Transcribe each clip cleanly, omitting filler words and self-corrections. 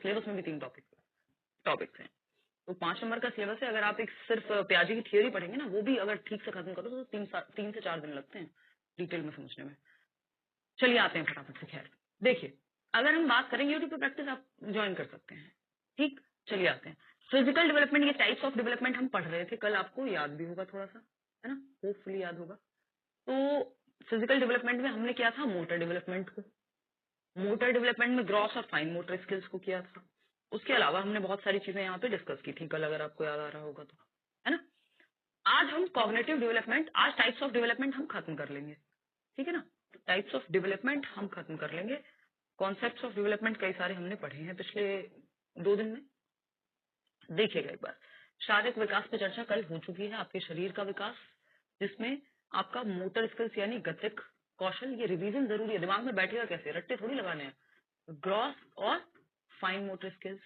Syllabus में भी 3 topics हैं, तो 5 नंबर का सिलेबस है। अगर आप एक सिर्फ पियाजे की थियोरी पढ़ेंगे ना, वो भी अगर ठीक से खत्म करो तो 3 से 4 दिन लगते हैं डिटेल में समझने में। चलिए आते हैं फटाफट से। खैर देखिए, अगर हम बात करें यूट्यूब पे प्रैक्टिस आप ज्वाइन कर सकते हैं, ठीक। चलिए आते हैं फिजिकल डेवलपमेंट। ये टाइप्स ऑफ डेवलपमेंट हम पढ़ रहे थे कल, आपको याद भी होगा थोड़ा सा, है ना, होपफुली याद होगा। तो फिजिकल डेवलपमेंट में हमने किया था मोटर डेवलपमेंट को, मोटर डेवलपमेंट में ग्रॉस और फाइन मोटर स्किल्स को किया था। उसके अलावा हमने बहुत सारी चीजें यहाँ पे डिस्कस की थी कल, अगर आपको याद आ रहा होगा तो, है ना। आज हम कॉग्निटिव डेवलपमेंट, आज टाइप्स ऑफ डेवलपमेंट हम खत्म कर लेंगे, ठीक है ना। टाइप्स ऑफ डेवलपमेंट हम खत्म कर लेंगे। कॉन्सेप्ट्स ऑफ डेवलपमेंट कई सारे हमने पढ़े हैं पिछले 2 दिन में। देखिएगा एक बार, शारीरिक विकास पे चर्चा कल हो चुकी है, आपके शरीर का विकास, जिसमें आपका मोटर स्किल्स यानी गतिक कौशल, ये रिवीजन जरूरी है, दिमाग में बैठेगा कैसे, रट्टे थोड़ी लगाने हैं। ग्रॉस और फाइन मोटर स्किल्स,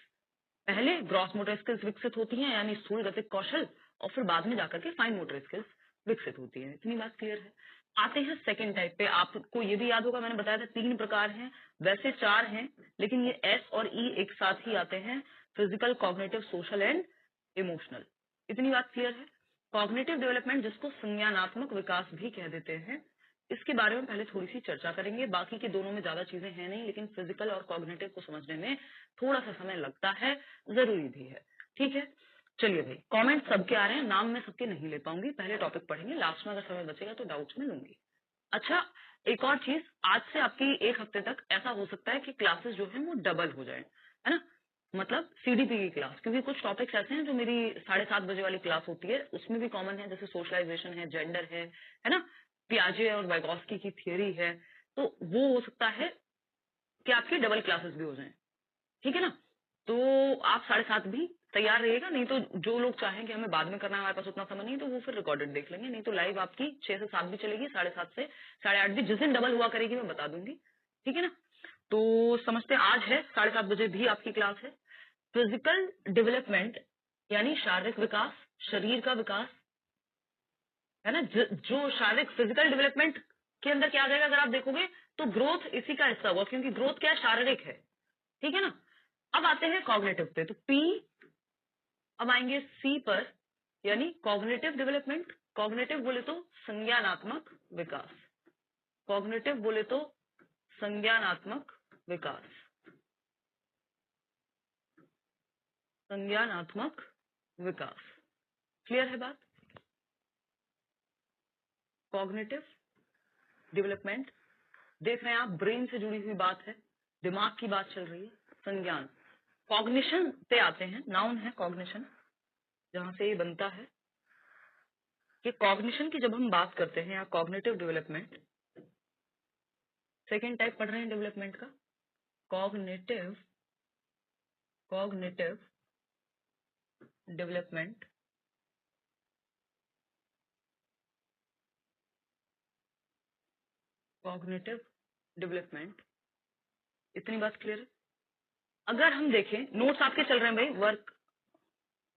पहले ग्रॉस मोटर स्किल्स विकसित होती हैं यानी स्थूल गतिक कौशल, और फिर बाद में जाकर के फाइन मोटर स्किल्स विकसित होती है। इतनी बात क्लियर है। आते हैं सेकंड टाइप पे। आपको ये भी याद होगा, मैंने बताया था 3 प्रकार हैं, वैसे 4 हैं, लेकिन ये एस और ई एक साथ ही आते हैं, physical, cognitive, social and emotional. इतनी बात क्लियर है। कॉग्निटिव डेवलपमेंट, जिसको संज्ञानात्मक विकास भी कह देते हैं, इसके बारे में पहले थोड़ी सी चर्चा करेंगे। बाकी के दोनों में ज्यादा चीजें हैं नहीं, लेकिन फिजिकल और कॉग्निटिव को समझने में थोड़ा सा समय लगता है, जरूरी भी है, ठीक है। चलिए भाई, कमेंट सबके आ रहे हैं, नाम मैं सबके नहीं ले पाऊंगी, पहले टॉपिक पढ़ेंगे, लास्ट में अगर समय बचेगा तो डाउट्स में लूंगी। अच्छा, एक और चीज, आज से आपकी 1 हफ्ते तक ऐसा हो सकता है कि क्लासेस जो है वो डबल हो जाए, है ना, मतलब सीडीपी की क्लास, क्योंकि कुछ टॉपिक्स ऐसे हैं जो मेरी 7:30 बजे वाली क्लास होती है उसमें भी कॉमन है, जैसे सोशलाइजेशन है, जेंडर है ना, पियाजे और वाइगोस्की की थियरी है, तो वो हो सकता है कि आपकी डबल क्लासेस भी हो जाएं, ठीक है ना। तो आप 7:30 भी तैयार रहिएगा, नहीं तो जो लोग चाहें कि हमें बाद में करना है, हमारे पास उतना समय नहीं है, तो वो फिर रिकॉर्डेड देख लेंगे, नहीं तो लाइव आपकी 6 से 7 भी चलेगी, 7:30 से 8:30 भी, जिस दिन डबल हुआ करेगी मैं बता दूंगी, ठीक है ना। तो समझते हैं, आज है 7:30 बजे भी आपकी क्लास है। फिजिकल डेवलपमेंट यानी शारीरिक विकास, शरीर का विकास, है ना, जो शारीरिक फिजिकल डेवलपमेंट के अंदर क्या आ जाएगा, अगर आप देखोगे तो ग्रोथ इसी का हिस्सा हुआ, क्योंकि ग्रोथ क्या है, शारीरिक है, ठीक है ना। अब आते हैं कॉग्निटिव पे, तो पी, अब आएंगे सी पर, यानी कॉग्निटिव डेवलपमेंट। कॉग्निटिव बोले तो संज्ञानात्मक विकास, कॉग्निटिव बोले तो संज्ञानात्मक विकास, संज्ञानात्मक विकास, क्लियर है बात। कॉग्निटिव डेवलपमेंट, देख रहे हैं आप, ब्रेन से जुड़ी हुई बात है, दिमाग की बात चल रही है। संज्ञान, कॉग्निशन पे आते हैं, नाउन है कॉग्निशन, जहां से ये बनता है कि कॉग्निशन की जब हम बात करते हैं या कॉग्निटिव डेवलपमेंट, सेकेंड टाइप पढ़ रहे हैं डेवलपमेंट का, cognitive, cognitive development, cognitive development, इतनी बात क्लियर है। अगर हम देखें, नोट्स आपके चल रहे हैं भाई, वर्क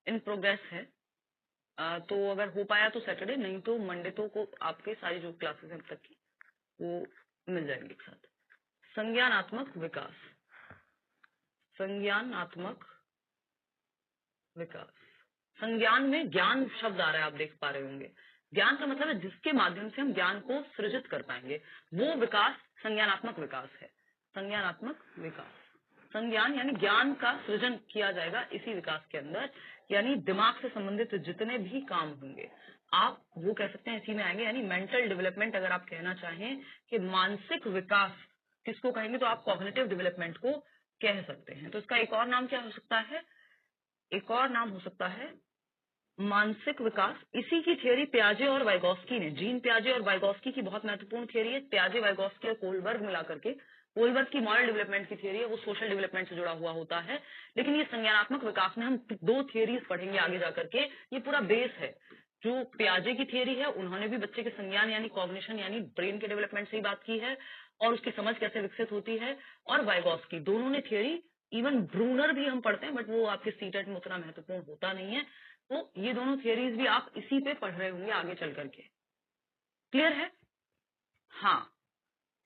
इन प्रोग्रेस है, तो अगर हो पाया तो सैटरडे, नहीं तो मंडे तो को आपके सारी जो क्लासेस हैं अब तक की वो मिल जाएंगे एक साथ। संज्ञानात्मक विकास, संज्ञानात्मक विकास, संज्ञान में ज्ञान शब्द आ रहा है, आप देख पा रहे होंगे। ज्ञान का मतलब है जिसके माध्यम से हम ज्ञान को सृजित कर पाएंगे, वो विकास संज्ञानात्मक विकास है। संज्ञानात्मक विकास, संज्ञान यानी ज्ञान का सृजन किया जाएगा इसी विकास के अंदर, यानी दिमाग से संबंधित जितने भी काम होंगे आप वो कह सकते हैं इसी में आएंगे, यानी मेंटल डेवलपमेंट। अगर आप कहना चाहें कि मानसिक विकास किसको कहेंगे, तो आप कॉग्निटिव डेवलपमेंट को कह सकते हैं। तो इसका एक और नाम क्या हो सकता है, एक और नाम हो सकता है मानसिक विकास। इसी की थियरी पियाजे और वाइगोस्की ने, जीन पियाजे और वाइगोस्की की बहुत महत्वपूर्ण थियरी है, पियाजे, वाइगोस्की और कोलबर्ग मिलाकर के। कोलबर्ग की मॉरल डेवलपमेंट की थियरी है, वो सोशल डेवलपमेंट से जुड़ा हुआ होता है, लेकिन ये संज्ञानात्मक विकास में हम 2 थियरीज पढ़ेंगे आगे जाकर के, ये पूरा बेस है। जो पियाजे की थियरी है, उन्होंने भी बच्चे के संज्ञान यानी कॉग्निशन यानी ब्रेन के डेवलपमेंट से ही बात की है और उसकी समझ कैसे विकसित होती है, और वाइगोस्की, दोनों ने थियरी, इवन ब्रूनर भी हम पढ़ते हैं, बट वो आपके सीटेट में उतना महत्वपूर्ण होता नहीं है, तो ये दोनों थियरीज भी आप इसी पे पढ़ रहे होंगे आगे चल करके। क्लियर है, हाँ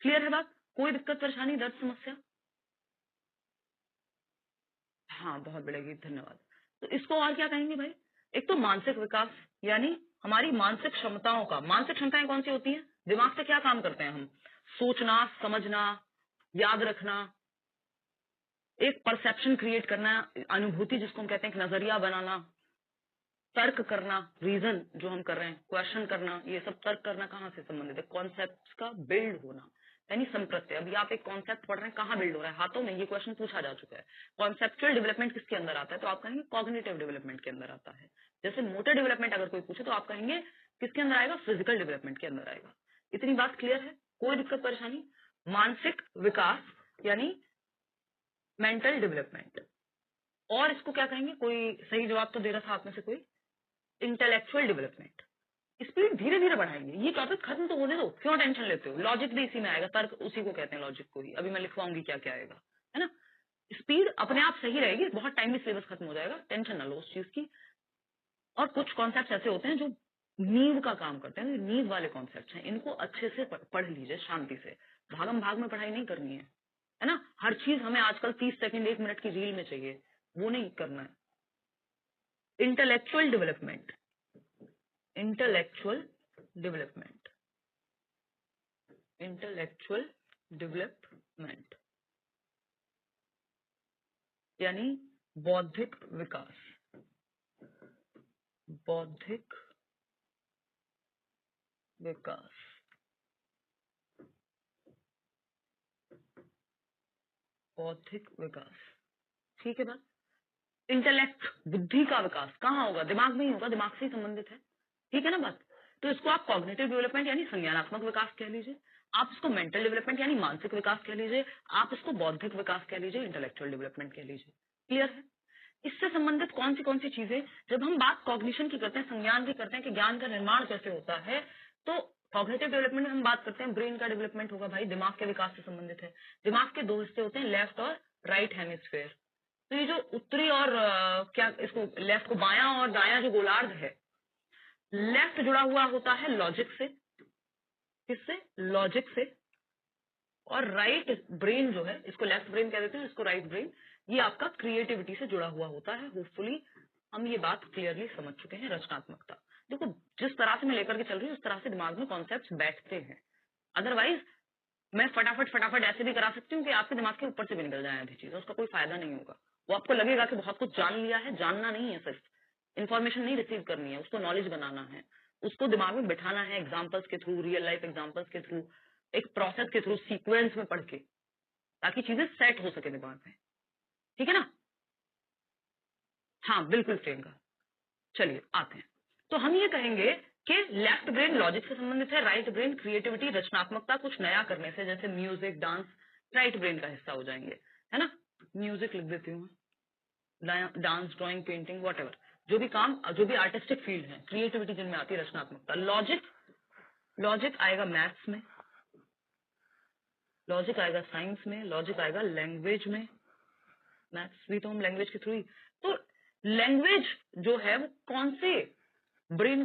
क्लियर है बात, कोई दिक्कत परेशानी दर्द समस्या। हाँ, बहुत बढ़िया, धन्यवाद। तो इसको और क्या कहेंगे भाई? एक तो मानसिक विकास, यानी हमारी मानसिक क्षमताओं का, मानसिक क्षमताएं कौन सी होती हैं? दिमाग से क्या काम करते हैं हम? सोचना, समझना, याद रखना, एक परसेप्शन क्रिएट करना, अनुभूति जिसको हम कहते हैं, एक नजरिया बनाना, तर्क करना, रीजन जो हम कर रहे हैं, क्वेश्चन करना, ये सब तर्क करना कहाँ से संबंधित है? कॉन्सेप्ट का बिल्ड होना, यानी संप्रत्यय। अभी आप एक कॉन्सेप्ट पढ़ रहे हैं, कहाँ बिल्ड हो रहा है? हाथों में। ये क्वेश्चन पूछा जा चुका है। कॉन्सेप्चुअल डेवलपमेंट किसके अंदर आता है? तो आप कहेंगे कॉग्निटिव डेवलपमेंट के अंदर आता है। जैसे मोटर डेवलपमेंट अगर कोई पूछे तो आप कहेंगे किसके अंदर आएगा? फिजिकल डेवलपमेंट के अंदर आएगा। इतनी बात क्लियर है? कोई दिक्कत परेशानी? मानसिक विकास यानी मेंटल डेवलपमेंट। और इसको क्या कहेंगे? कोई सही जवाब तो दे रहा था आप में से कोई? Intellectual development. स्पीड धीरे धीरे बढ़ाएंगे। ये टॉपिक खत्म तो होने दो, क्यों टेंशन लेते हो? लॉजिक भी इसी में आएगा, तर्क उसी को कहते हैं, लॉजिक को ही। अभी मैं लिखवाऊंगी क्या क्या आएगा, है ना? स्पीड अपने आप सही रहेगी, बहुत टाइम में सिलेबस खत्म हो जाएगा, टेंशन ना लो उस चीज की। और कुछ कॉन्सेप्ट ऐसे होते हैं जो नींव का काम करते हैं, नींव वाले कॉन्सेप्ट हैं, इनको अच्छे से पढ़ लीजिए शांति से। भागम भाग में पढ़ाई नहीं करनी है ना? हर चीज हमें आजकल 30 सेकंड 1 मिनट की रील में चाहिए, वो नहीं करना है। Intellectual development, intellectual development, intellectual development यानी बौद्धिक विकास, बौद्धिक विकास, बौद्धिक विकास। ठीक है बात? इंटेलेक्ट, बुद्धि का विकास कहाँ होगा? दिमाग में ही होगा, दिमाग से ही संबंधित है। ठीक है ना बात? तो इसको आप कॉग्निटिव डेवलपमेंट यानी संज्ञानात्मक विकास कह लीजिए, आप इसको मेंटल डेवलपमेंट यानी मानसिक विकास कह लीजिए, आप इसको बौद्धिक विकास कह लीजिए, इंटेलेक्चुअल डेवलपमेंट कह लीजिए। क्लियर है? इससे संबंधित कौन सी चीजें, जब हम बात कॉग्निशन की करते हैं, संज्ञान की करते हैं कि ज्ञान का निर्माण कैसे होता है, तो कॉग्निटिव डेवलपमेंट में हम बात करते हैं ब्रेन का डेवलपमेंट होगा भाई, दिमाग के विकास से संबंधित है। दिमाग के 2 हिस्से होते हैं, लेफ्ट और राइट हेमिस्फेयर। तो ये जो उत्तरी और क्या इसको लेफ्ट को, बायां और दायां जो गोलार्ध है, लेफ्ट जुड़ा हुआ होता है लॉजिक से, किससे? लॉजिक से। और राइट ब्रेन जो है, इसको लेफ्ट ब्रेन कह देते हैं, इसको राइट ब्रेन, ये आपका क्रिएटिविटी से जुड़ा हुआ होता है। होपफुली हम ये बात क्लियरली समझ चुके हैं। रचनात्मकता, देखो जिस तरह से मैं लेकर के चल रही हूँ उस तरह से दिमाग में कॉन्सेप्ट्स बैठते हैं। अदरवाइज मैं फटाफट ऐसे भी करा सकती हूँ कि आपके दिमाग के ऊपर से भी निकल जाए आधी चीज, उसका कोई फायदा नहीं होगा। वो आपको लगेगा कि बहुत कुछ जान लिया है, जानना नहीं है, सिर्फ इन्फॉर्मेशन नहीं रिसीव करनी है, उसको नॉलेज बनाना है, उसको दिमाग में बिठाना है, एग्जाम्पल्स के थ्रू, रियल लाइफ एग्जाम्पल्स के थ्रू, एक प्रोसेस के थ्रू, सीक्वेंस में पढ़ के, ताकि चीजें सेट हो सके दिमाग में। ठीक है ना? हाँ बिल्कुल प्रियंका। चलिए आते हैं। तो हम ये कहेंगे कि लेफ्ट ब्रेन लॉजिक से संबंधित है, राइट ब्रेन क्रिएटिविटी, रचनात्मकता, कुछ नया करने से, जैसे म्यूजिक, डांस, राइट ब्रेन का हिस्सा हो जाएंगे, है ना? म्यूजिक लिख देती हूँ, डांस, ड्राइंग, पेंटिंग, वॉट जो भी काम, जो भी आर्टिस्टिक फील्ड है, क्रिएटिविटी जिनमें आती है, रचनात्मकता। लॉजिक, लॉजिक आएगा मैथ्स में, लॉजिक आएगा साइंस में, लॉजिक आएगा लैंग्वेज में, मैथ्स भी तो हम लैंग्वेज के थ्रू ही। तो लैंग्वेज जो है वो कौन से ब्रेन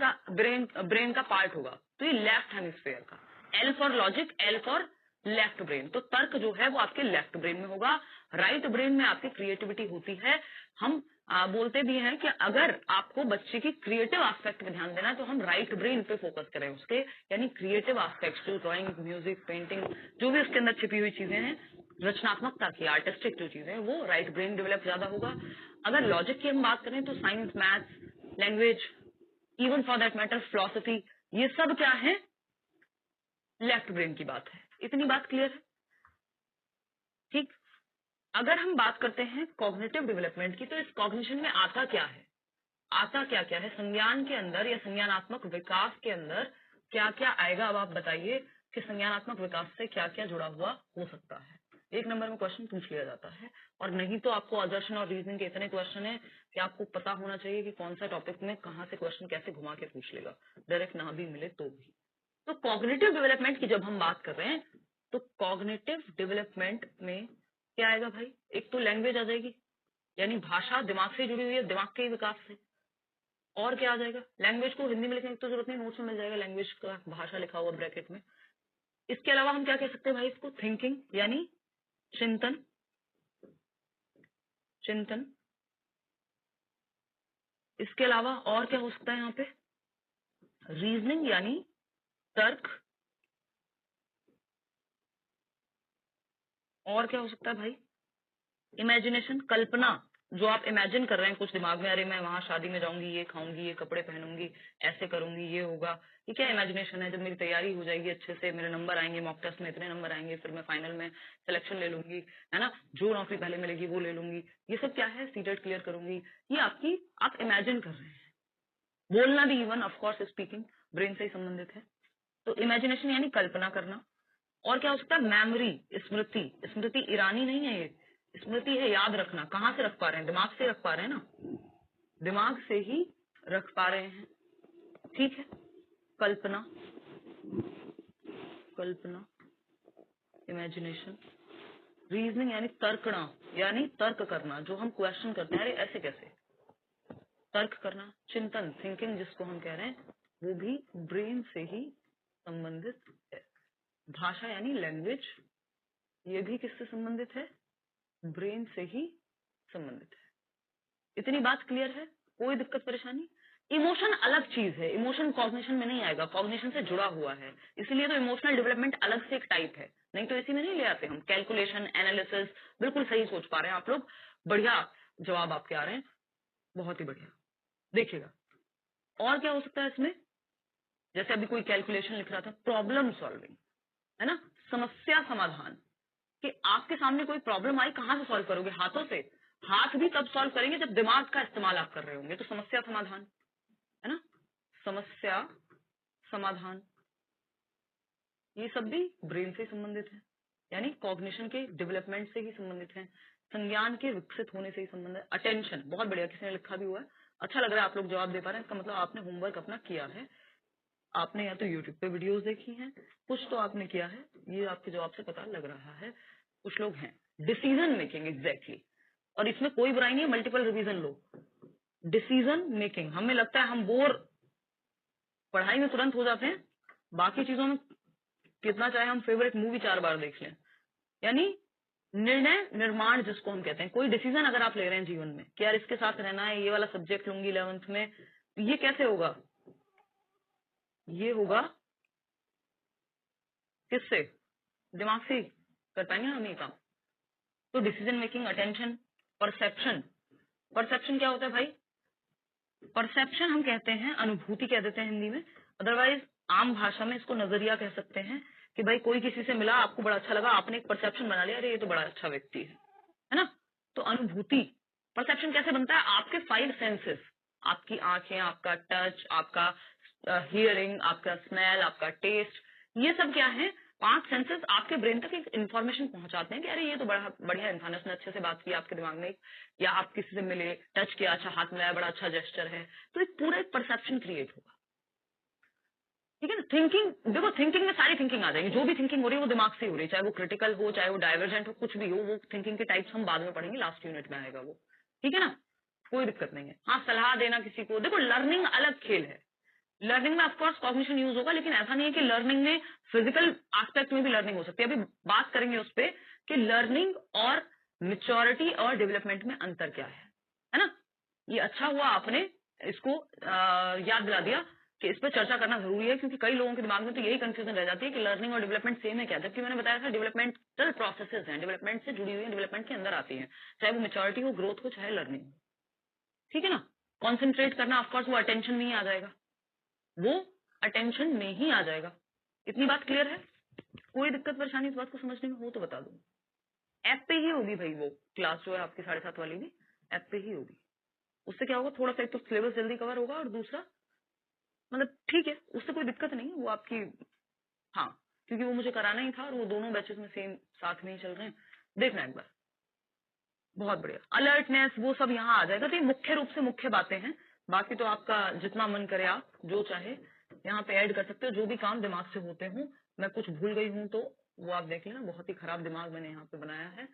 का पार्ट होगा? तो ये लेफ्ट हेमिस्फेयर का। L for logic, L for left brain. तो तर्क जो है वो आपके लेफ्ट ब्रेन में होगा। राइट ब्रेन में आपकी क्रिएटिविटी होती है। हम बोलते भी हैं कि अगर आपको बच्चे की क्रिएटिव एस्पेक्ट पे ध्यान देना है तो हम राइट ब्रेन पे फोकस करें उसके, यानी क्रिएटिव एस्पेक्ट जो ड्राइंग, म्यूजिक, पेंटिंग, जो भी उसके अंदर छिपी हुई चीजें हैं, रचनात्मकता की, आर्टिस्टिक जो चीजें हैं, वो राइट ब्रेन डेवलप ज्यादा होगा। अगर लॉजिक की हम बात करें तो science, maths, language, even for that matter philosophy, ये सब क्या है? लेफ्ट ब्रेन की बात है। इतनी बात क्लियर है? ठीक। अगर हम बात करते हैं कॉग्निटिव डेवलपमेंट की, तो इस कॉग्निशन में आता क्या है? आता क्या क्या है संज्ञान के अंदर या संज्ञानात्मक विकास के अंदर? क्या क्या आएगा? अब आप बताइए कि संज्ञानात्मक विकास से क्या क्या जुड़ा हुआ हो सकता है। 1 नंबर में क्वेश्चन पूछ लिया जाता है, और नहीं तो आपको अदर्शन और रीजनिंग के इतने क्वेश्चन है कि आपको पता होना चाहिए कि कौन सा टॉपिक में कहाँ से क्वेश्चन कैसे घुमा के पूछ लेगा, डायरेक्ट ना भी मिले तो भी। तो कॉग्निटिव डेवलपमेंट की जब हम बात कर रहे हैं, तो कॉग्निटिव डेवलपमेंट में क्या आएगा भाई? एक तो लैंग्वेज आ जाएगी, यानी भाषा दिमाग से जुड़ी हुई है, दिमाग के विकास से। और क्या आ जाएगा? लैंग्वेज को हिंदी में लिखने की तो जरूरत नहीं, नोट्स में मिल जाएगा लैंग्वेज का भाषा लिखा हुआ ब्रैकेट में। इसके अलावा हम क्या कह सकते हैं भाई? इसको थिंकिंग यानी चिंतन, चिंतन, इसके अलावा और क्या हो सकता है यहाँ पे? रीजनिंग यानी तर्क। और क्या हो सकता है भाई? इमेजिनेशन, कल्पना, जो आप इमेजिन कर रहे हैं कुछ दिमाग में, अरे मैं वहां शादी में जाऊंगी, ये खाऊंगी, ये कपड़े पहनूंगी, ऐसे करूंगी, ये होगा। ये क्या इमेजिनेशन है? जब मेरी तैयारी हो जाएगी अच्छे से, मेरे नंबर आएंगे, मॉक टेस्ट में इतने नंबर आएंगे, फिर मैं फाइनल में सिलेक्शन ले लूंगी, है ना, जो नौकरी पहले मिलेगी वो ले लूंगी, ये सब क्या है? सीटेट क्लियर करूंगी। ये आपकी, आप इमेजिन कर रहे हैं। बोलना भी इवन ऑफकोर्स स्पीकिंग ब्रेन से ही संबंधित है। तो इमेजिनेशन यानी कल्पना करना। और क्या हो सकता है? मेमोरी, स्मृति। स्मृति ईरानी नहीं है, ये स्मृति है याद रखना। कहाँ से रख पा रहे हैं? दिमाग से रख पा रहे हैं ना, दिमाग से ही रख पा रहे हैं। ठीक है। कल्पना, कल्पना, इमेजिनेशन। रीजनिंग यानी तर्कना, यानी तर्क करना, जो हम क्वेश्चन करते हैं, अरे ऐसे कैसे, तर्क करना। चिंतन, थिंकिंग जिसको हम कह रहे हैं, वो भी ब्रेन से ही संबंधित है। भाषा यानी लैंग्वेज, ये भी किससे संबंधित है? ब्रेन से ही संबंधित है। इतनी बात क्लियर है? कोई दिक्कत परेशानी? इमोशन अलग चीज है, इमोशन कॉग्निशन में नहीं आएगा, कॉग्निशन से जुड़ा हुआ है, इसीलिए तो इमोशनल डेवलपमेंट अलग से एक टाइप है, नहीं तो इसी में नहीं ले आते हम। कैलकुलेशन, एनालिसिस, बिल्कुल सही सोच पा रहे हैं आप लोग, बढ़िया जवाब आपके आ रहे हैं, बहुत ही बढ़िया। देखिएगा और क्या हो सकता है इसमें? जैसे अभी कोई कैलकुलेशन लिख रहा था, प्रॉब्लम सॉल्विंग, है ना, समस्या समाधान, कि आपके सामने कोई प्रॉब्लम आई, कहां से सॉल्व करोगे? हाथों से। हाथ भी तब सॉल्व करेंगे जब दिमाग का इस्तेमाल आप कर रहे होंगे, तो समस्या समाधान, है ना, समस्या समाधान, ये सब भी ब्रेन से संबंधित है, यानी कॉग्निशन के डेवलपमेंट से ही संबंधित है, संज्ञान के विकसित होने से ही संबंधित। अटेंशन, बहुत बढ़िया, किसी ने लिखा भी हुआ है, अच्छा लग रहा है आप लोग जवाब दे पा रहे हैं, इसका मतलब आपने होमवर्क अपना किया है, आपने या तो यूट्यूब पे वीडियोस देखी हैं, कुछ तो आपने किया है, ये आपके जवाब से पता लग रहा है, कुछ लोग हैं। डिसीजन मेकिंग, एग्जैक्टली, और इसमें कोई बुराई नहीं है, मल्टीपल रिवीजन लो। डिसीजन मेकिंग, हमें लगता है हम बोर पढ़ाई में तुरंत हो जाते हैं, बाकी चीजों में कितना चाहे हम फेवरेट मूवी 4 बार देख लें, यानी निर्णय निर्माण जिसको हम कहते हैं। कोई डिसीजन अगर आप ले रहे हैं जीवन में कि यार इसके साथ रहना है, ये वाला सब्जेक्ट लूंगी 11th में, तो ये कैसे होगा? ये होगा किससे? दिमाग से ही कर पाएंगे ना हम ये काम। तो decision making, attention, perception. Perception क्या होता है भाई? परसेप्शन हम कहते हैं, अनुभूति कह देते हैं हिंदी में, अदरवाइज आम भाषा में इसको नजरिया कह सकते हैं, कि भाई कोई किसी से मिला, आपको बड़ा अच्छा लगा, आपने एक परसेप्शन बना लिया, अरे ये तो बड़ा अच्छा व्यक्ति है ना। तो अनुभूति, परसेप्शन कैसे बनता है? आपके 5 सेंसेस, आपकी आंखें, आपका टच, आपका हियरिंग, आपका स्मेल, आपका टेस्ट, ये सब क्या है? 5 सेंसेस आपके ब्रेन तक एक इन्फॉर्मेशन पहुंचाते हैं कि अरे ये तो बड़ा बढ़िया इंसान है, उसने अच्छे से बात की आपके दिमाग में, या आप किसी से मिले, टच किया, अच्छा हाथ मिलाया, बड़ा अच्छा जेस्चर है, तो एक पूरा एक परसेप्शन क्रिएट होगा। ठीक है ना। थिंकिंग, देखो थिंकिंग में सारी थिंकिंग आ जाएगी, जो भी थिंकिंग हो रही है वो दिमाग से ही हो रही है, चाहे वो क्रिटिकल हो, चाहे वो डाइवर्जेंट हो, कुछ भी हो, वो थिंकिंग के टाइप्स हम बाद में पढ़ेंगे, लास्ट यूनिट में आएगा वो। ठीक है ना, कोई दिक्कत नहीं है। हाँ, सलाह देना किसी को, देखो लर्निंग अलग खेल है, लर्निंग में ऑफकोर्स कॉग्निशन यूज होगा, लेकिन ऐसा नहीं है कि लर्निंग में फिजिकल एस्पेक्ट में भी लर्निंग हो सकती है। अभी बात करेंगे उस पर कि लर्निंग और मेच्योरिटी और डेवलपमेंट में अंतर क्या है ना। ये अच्छा हुआ आपने इसको याद दिला दिया कि इस पर चर्चा करना जरूरी है, क्योंकि कई लोगों के दिमाग में तो यही कंफ्यूजन रह जाती है कि लर्निंग और डेवलपमेंट सेम है क्या, जबकि मैंने बताया था डेवलपमेंटल प्रोसेसेस हैं, डेवलपमेंट से जुड़ी हुई है, डेवलपमेंट के अंदर आती है, चाहे वो मेच्योरिटी हो, ग्रोथ हो, चाहे लर्निंग हो। ठीक है ना। कॉन्सेंट्रेट करना ऑफकोर्स वो अटेंशन में ही आ जाएगा, वो अटेंशन में ही आ जाएगा। इतनी बात क्लियर है? कोई दिक्कत परेशानी इस बात को समझने में हो तो बता दो। ऐप पे ही होगी भाई, वो क्लास जो है आपकी 7:30 वाली भी ऐप पे ही होगी। उससे क्या होगा, थोड़ा सा एक तो सिलेबस जल्दी कवर होगा, और दूसरा मतलब ठीक है, उससे कोई दिक्कत नहीं है, वो आपकी, हाँ, क्योंकि वो मुझे कराना ही था और वो दोनों बैचेस में सेम साथ में ही चल रहे हैं। देखना एक बार, बहुत बढ़िया। अलर्टनेस वो सब यहाँ आ जाएगा, तो ये मुख्य रूप से मुख्य बातें हैं, बाकी तो आपका जितना मन करे आप जो चाहे यहाँ पे ऐड कर सकते हो, जो भी काम दिमाग से होते हो। मैं कुछ भूल गई हूँ तो वो आप देख लेना, बहुत ही खराब दिमाग मैंने यहाँ पे बनाया है।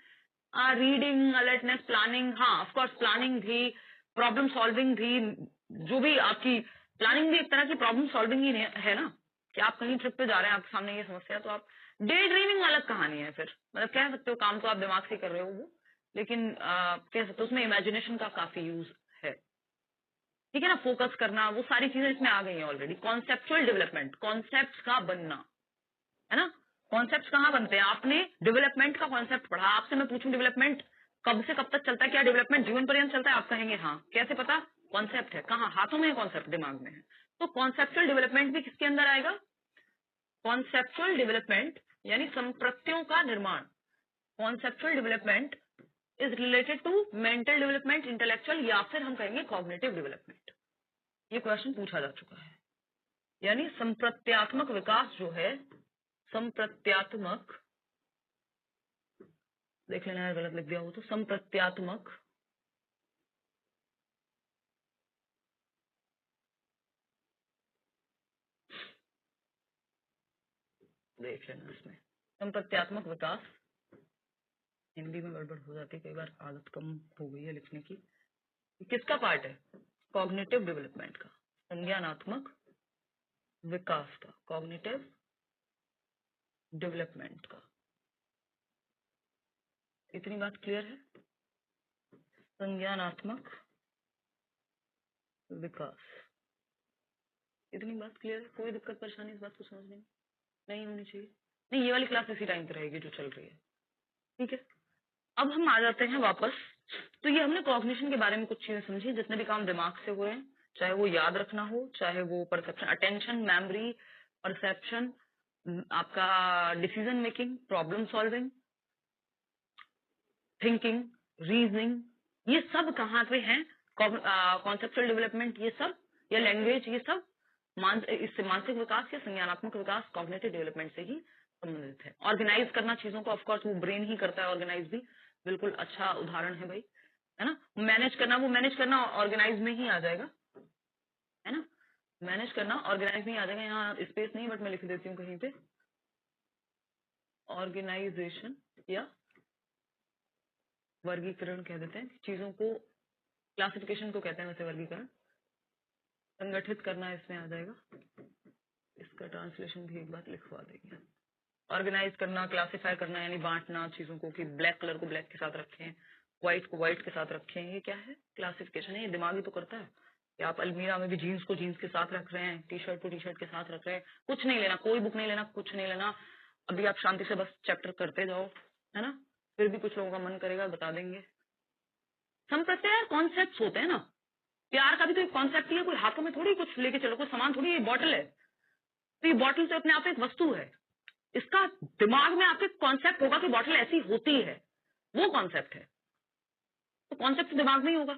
रीडिंग, अलर्टनेस, प्लानिंग, हाँ ऑफकोर्स प्लानिंग भी, प्रॉब्लम सॉल्विंग भी, जो भी आपकी प्लानिंग भी एक तरह की प्रॉब्लम सॉल्विंग ही है ना, कि आप कहीं ट्रिप पे जा रहे हैं, आपके सामने ये समस्या, तो आप डे ड्रीमिंग अलग कहानी है, फिर मतलब कह सकते हो काम तो आप दिमाग से कर रहे हो वो, लेकिन कह सकते हो उसमें इमेजिनेशन का काफी यूज है। ठीक है ना, फोकस करना, वो सारी चीजें इसमें आ गई हैं ऑलरेडी। कॉन्सेप्चुअल डेवलपमेंट, कॉन्सेप्ट का बनना, है ना। कॉन्सेप्ट कहाँ बनते हैं, आपने डेवलपमेंट का कॉन्सेप्ट पढ़ा, आपसे मैं पूछूं डेवलपमेंट कब से कब तक चलता है, क्या डेवलपमेंट जीवन पर्यंत चलता है, आप कहेंगे हाँ। कैसे पता, कॉन्सेप्ट है, कहाँ, हाथों में है कॉन्सेप्ट, दिमाग में है। तो कॉन्सेप्चुअल डेवलपमेंट भी किसके अंदर आएगा, कॉन्सेप्चुअल डेवलपमेंट यानी संप्रत्यों का निर्माण। Conceptual development is related to mental development, intellectual, या फिर हम कहेंगे कॉग्निटिव डेवलपमेंट। ये क्वेश्चन पूछा जा चुका है। यानी संप्रत्यात्मक विकास जो है, संप्रत्यात्मक, देख लेना यार गलत लिख दिया हो तो, संप्रत्यात्मक देख लेना इसमें, संप्रत्यात्मक विकास, हिंदी में गड़बड़ हो जाती है कई बार, आदत कम हो गई है लिखने की। किसका पार्ट है, कॉग्निटिव डेवलपमेंट का, संज्ञानात्मक विकास का, कॉग्निटिव डेवलपमेंट का। इतनी बात क्लियर है, संज्ञानात्मक विकास, इतनी बात क्लियर है, कोई दिक्कत परेशानी इस बात को समझने में नहीं होनी चाहिए। नहीं, ये वाली क्लास इसी टाइम पे रहेगी जो चल रही है, ठीक है। अब हम आ जाते हैं वापस। तो ये हमने कॉग्निशन के बारे में कुछ चीजें समझी, जितने भी काम दिमाग से हो रहे हैं, चाहे वो याद रखना हो, चाहे वो परसेप्शन, अटेंशन, मेमोरी, परसेप्शन, आपका decision making, problem solving, thinking, reasoning, ये सब कहाँ पे हैं, कॉन्सेप्चुअल डेवलपमेंट, ये सब, या लैंग्वेज, ये सब इससे मानसिक विकास या संज्ञानात्मक विकास कॉग्निटिव डेवलपमेंट से ही संबंधित है। ऑर्गेनाइज करना चीजों को, ऑफकोर्स वो ब्रेन ही करता है ऑर्गेनाइज भी, बिल्कुल अच्छा उदाहरण है भाई, है ना। मैनेज करना, वो मैनेज करना ऑर्गेनाइज में ही आ जाएगा, है ना। मैनेज करना ऑर्गेनाइज में ही आ जाएगा, यहाँ स्पेस नहीं बट मैं लिख देती हूँ कहीं पे, ऑर्गेनाइजेशन या वर्गीकरण कह देते हैं चीजों को, क्लासिफिकेशन को कहते हैं वैसे वर्गीकरण, संगठित करना इसमें आ जाएगा। इसका ट्रांसलेशन भी एक बार लिखवा देंगे। ऑर्गेनाइज करना, क्लासिफाई करना यानी बांटना चीजों को, कि ब्लैक कलर को ब्लैक के साथ रखें, व्हाइट को व्हाइट के साथ रखें, ये क्या है, क्लासिफिकेशन है। ये दिमाग ही तो करता है कि आप अलमीरा में भी जीन्स को जीन्स के साथ रख रहे हैं, टी शर्ट को टी शर्ट के साथ रख रहे हैं, कुछ नहीं लेना, कोई बुक नहीं लेना, कुछ नहीं लेना, अभी आप शांति से बस चैप्टर करते जाओ, है ना। फिर भी कुछ लोगों का मन करेगा बता देंगे। संप्रत्यय कॉन्सेप्ट होते हैं ना, प्यार का भी तो एक कॉन्सेप्ट ही है, कोई हाथों में थोड़ी कुछ लेके चलो, कोई सामान थोड़ी, ये बॉटल है, तो ये बॉटल तो अपने आप एक वस्तु है, इसका दिमाग में आपके कॉन्सेप्ट होगा कि बॉटल ऐसी होती है, वो कॉन्सेप्ट है, तो कॉन्सेप्ट दिमाग में ही होगा।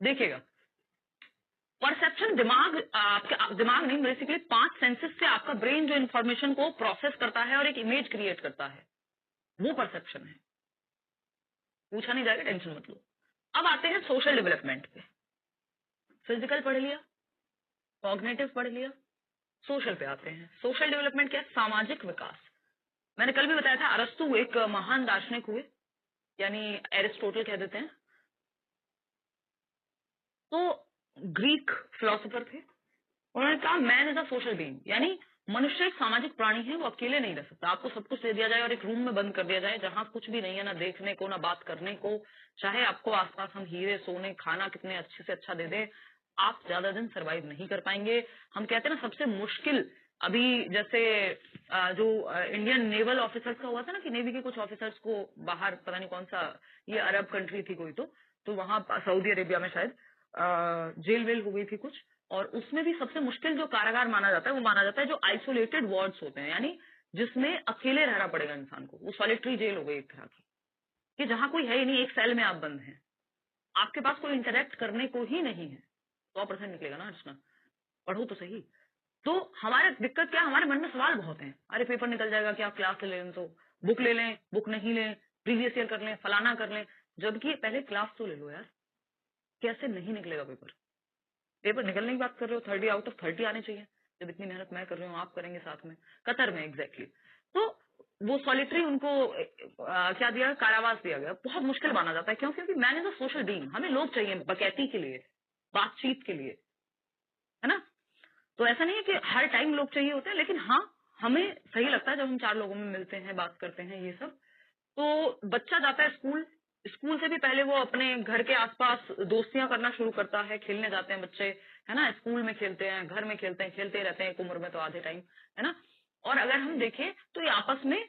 देखिएगा, परसेप्शन दिमाग, आपके दिमाग नहीं, बेसिकली 5 सेंसेस से आपका ब्रेन जो इन्फॉर्मेशन को प्रोसेस करता है और एक इमेज क्रिएट करता है, वो परसेप्शन है। पूछा नहीं जाएगा, टेंशन मत लो। अब आते हैं सोशल डेवलपमेंट पे। फिजिकल पढ़ लिया, कॉग्निटिव पढ़ लिया, सोशल पे आते हैं। सोशल डेवलपमेंट क्या है, सामाजिक विकास। मैंने कल भी बताया था, अरस्तु एक महान दार्शनिक हुए, यानी एरिस्टोटल कह देते हैं, तो ग्रीक फिलोसोफर थे। उन्होंने कहा man is a social being, यानी मनुष्य एक सामाजिक प्राणी है, वो अकेले नहीं रह सकता। आपको सब कुछ दे दिया जाए और एक रूम में बंद कर दिया जाए जहां कुछ भी नहीं है, ना देखने को ना बात करने को, चाहे आपको आसपास हम हीरे सोने खाना कितने अच्छे से अच्छा दे दे, आप ज्यादा दिन सरवाइव नहीं कर पाएंगे। हम कहते हैं ना सबसे मुश्किल, अभी जैसे जो इंडियन नेवल ऑफिसर्स का हुआ था ना, कि नेवी के कुछ ऑफिसर्स को बाहर, पता नहीं कौन सा, ये अरब कंट्री थी कोई, तो वहां सऊदी अरेबिया में शायद जेल वेल हो गई थी कुछ, और उसमें भी सबसे मुश्किल जो कारागार माना जाता है वो माना जाता है जो आइसोलेटेड वार्ड्स होते हैं, यानी जिसमें अकेले रहना पड़ेगा इंसान को, वो सॉलिटरी जेल हो गई एक तरह की, कि जहां कोई है ही नहीं, एक सेल में आप बंद हैं, आपके पास कोई इंटरेक्ट करने को ही नहीं है। 100% निकलेगा ना अर्चना, पढ़ो तो सही। तो हमारे दिक्कत क्या है, हमारे मन में सवाल बहुत हैं, अरे पेपर निकल जाएगा क्या, क्लास ले लें, तो बुक ले लें, बुक नहीं लें, प्रीवियस ईयर कर लें, फलाना कर लें, जबकि पहले क्लास तो ले लो यार। कैसे नहीं निकलेगा पेपर, पेपर निकलने की बात कर रहे हो, 30 आउट ऑफ 30 आने चाहिए, जब इतनी मेहनत मैं कर रही हूँ, आप करेंगे साथ में, कतर में एग्जैक्टली। तो वो सॉलिटरी उनको क्या दिया, कारावास दिया गया, बहुत मुश्किल माना जाता है। क्यों, क्योंकि man is a social being, हमें लोग चाहिए बकैती के लिए, बातचीत के लिए, है ना। तो ऐसा नहीं है कि हर टाइम लोग चाहिए होते हैं, लेकिन हाँ हमें सही लगता है जब हम 4 लोगों में मिलते हैं, बात करते हैं, ये सब। तो बच्चा जाता है स्कूल, स्कूल से भी पहले वो अपने घर के आसपास दोस्तियां करना शुरू करता है, खेलने जाते हैं बच्चे, है ना, स्कूल में खेलते हैं, घर में खेलते हैं, खेलते रहते हैं एक उम्र में तो आधे टाइम, है ना। और अगर हम देखें तो ये आपस में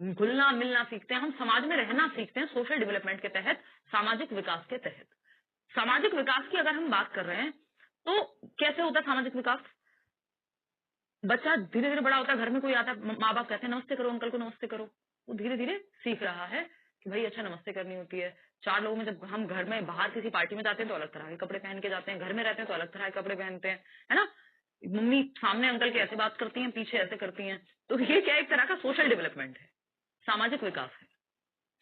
घुलना मिलना सीखते हैं, हम समाज में रहना सीखते हैं सोशल डेवलपमेंट के तहत, सामाजिक विकास के तहत। सामाजिक विकास की अगर हम बात कर रहे हैं तो कैसे होता है सामाजिक विकास? बच्चा धीरे धीरे बड़ा होता है, घर में कोई आता है, माँ बाप कहते हैं नमस्ते करो, अंकल को नमस्ते करो, वो धीरे धीरे सीख रहा है कि भाई अच्छा नमस्ते करनी होती है। 4 लोगों में जब हम घर में बाहर किसी पार्टी में जाते हैं तो अलग तरह के कपड़े पहन के जाते हैं, घर में रहते हैं तो अलग तरह के कपड़े पहनते हैं, है ना। मम्मी सामने अंकल के ऐसे बात करती हैं, पीछे ऐसे करती हैं, तो ये क्या एक तरह का सोशल डेवलपमेंट है, सामाजिक विकास है।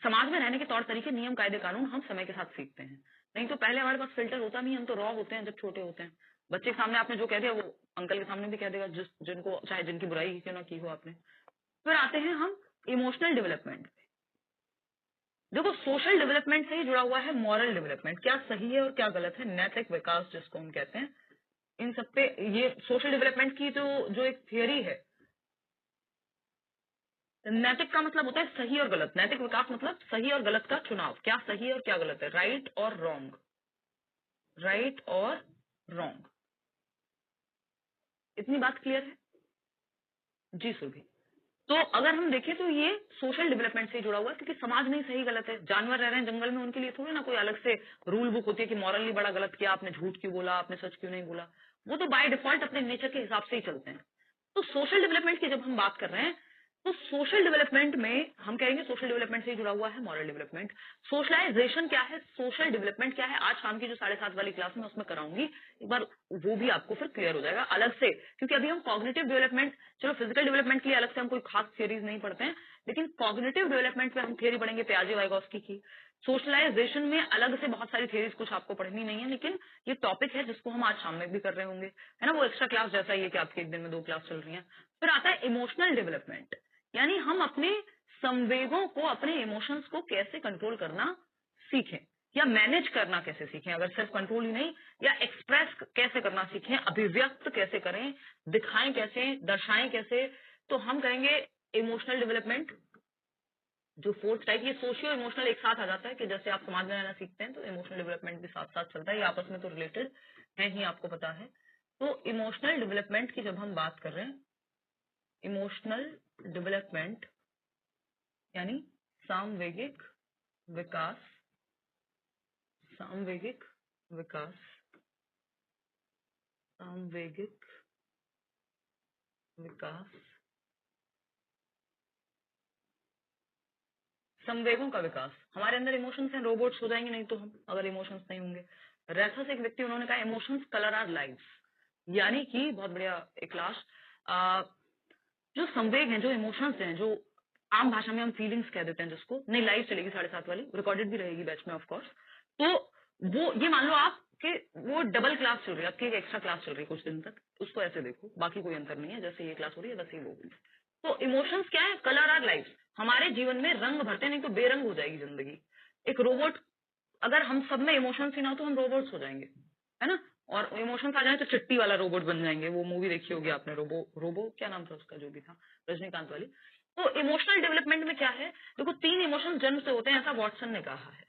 समाज में रहने के तौर तरीके, नियम, कायदे, कानून हम समय के साथ सीखते हैं। नहीं तो पहले हमारे पास फिल्टर होता नहीं, हम तो रॉ होते हैं जब छोटे होते हैं। बच्चे के सामने आपने जो कह दिया वो अंकल के सामने भी कह देगा, जिनको चाहे जिनकी बुराई क्यों ना की हो आपने। फिर आते हैं हम इमोशनल डेवलपमेंट पे। देखो सोशल डेवलपमेंट से ही जुड़ा हुआ है मॉरल डेवलपमेंट, क्या सही है और क्या गलत है, नैतिक विकास जिसको हम कहते हैं। इन सब पे ये सोशल डेवलपमेंट की जो जो एक थियरी है, नैतिक का मतलब होता है सही और गलत, नैतिक विकास मतलब सही और गलत का चुनाव, क्या सही है और क्या गलत है, राइट और रॉन्ग, राइट और रॉन्ग। इतनी बात क्लियर है? जी सुरभि। तो अगर हम देखें तो ये सोशल डेवलपमेंट से जुड़ा हुआ है, क्योंकि समाज में ही सही गलत है। जानवर रह रहे हैं जंगल में, उनके लिए थोड़ी ना कोई अलग से रूल बुक होती है कि मॉरली बड़ा गलत किया आपने, झूठ क्यों बोला आपने, सच क्यों नहीं बोला। वो तो बाय डिफॉल्ट अपने नेचर के हिसाब से ही चलते हैं। तो सोशल डेवलपमेंट की जब हम बात कर रहे हैं तो सोशल डेवलपमेंट में हम कहेंगे सोशल डेवलपमेंट से ही जुड़ा हुआ है मॉरल डेवलपमेंट। सोशलाइजेशन क्या है, सोशल डेवलपमेंट क्या है, आज शाम की जो 7:30 वाली क्लास में उसमें कराऊंगी, एक बार वो भी आपको फिर क्लियर हो जाएगा अलग से। क्योंकि अभी हम कॉग्निटिव डेवलपमेंट, चलो फिजिकल डेवलपमेंट के लिए अलग से हम कोई खास थियरीज नहीं पढ़ते हैं, लेकिन कॉग्निटिव डेवलपमेंट पे हम थियरी पढ़ेंगे पियाजे वाइगोस्की की। सोशलाइजेशन में अलग से बहुत सारी थियरीज कुछ आपको पढ़नी नहीं है, लेकिन ये टॉपिक है जिसको हम आज शाम में भी कर रहे होंगे, है ना। वो एक्स्ट्रा क्लास जैसा ही है कि आपकी एक दिन में 2 क्लास चल रही है। फिर आता है इमोशनल डेवलपमेंट, यानी हम अपने संवेगों को, अपने इमोशंस को कैसे कंट्रोल करना सीखें, या मैनेज करना कैसे सीखें, अगर सिर्फ कंट्रोल ही नहीं, या एक्सप्रेस कैसे करना सीखें, अभिव्यक्त कैसे करें, दिखाएं कैसे, दर्शाएं कैसे। तो हम करेंगे इमोशनल डेवलपमेंट जो 4th टाइप, ये सोशियो इमोशनल एक साथ आ जाता है कि जैसे आप समाज में रहना सीखते हैं तो इमोशनल डेवलपमेंट भी साथ साथ चलता है, ये आपस में तो रिलेटेड है ही, आपको पता है। तो इमोशनल डेवलपमेंट की जब हम बात कर रहे हैं, इमोशनल डेवलपमेंट यानी सामवेगिक विकास, सामवेगिक विकास, सामवेगिक विकास, संवेगों का विकास। हमारे अंदर इमोशंस हैं, रोबोट्स हो जाएंगे नहीं तो हम, अगर इमोशंस नहीं होंगे। रेथस एक व्यक्ति, उन्होंने कहा इमोशंस कलर आर लाइव्स, यानी कि बहुत बढ़िया एक क्लास, जो संवेग हैं, जो इमोशंस हैं, जो आम भाषा में हम फीलिंग्स कह देते हैं जिसको, नहीं लाइव चलेगी 7:30 वाली, रिकॉर्डेड भी रहेगी बैच में ऑफ कोर्स। तो वो ये मान लो आप कि वो डबल क्लास चल रही है, आपकी एक एक्स्ट्रा क्लास चल रही है कुछ दिन तक, उसको ऐसे देखो, बाकी कोई अंतर नहीं है, जैसे ये क्लास हो रही है वैसे ही वो होगी। तो इमोशंस क्या है, कलर आर लाइफ, हमारे जीवन में रंग भरते, नहीं तो बेरंग हो जाएगी जिंदगी। एक रोबोट, अगर हम सब में इमोशंस ही ना हो तो हम रोबोट्स हो जाएंगे, है ना। और इमोशंस आ जाए तो चिट्टी वाला रोबोट बन जाएंगे। वो मूवी देखी होगी आपने, रोबो, रोबो क्या नाम था उसका जो भी था, रजनीकांत वाली। तो इमोशनल डेवलपमेंट में क्या है, देखो 3 इमोशन जन्म से होते हैं, ऐसा वॉटसन ने कहा है।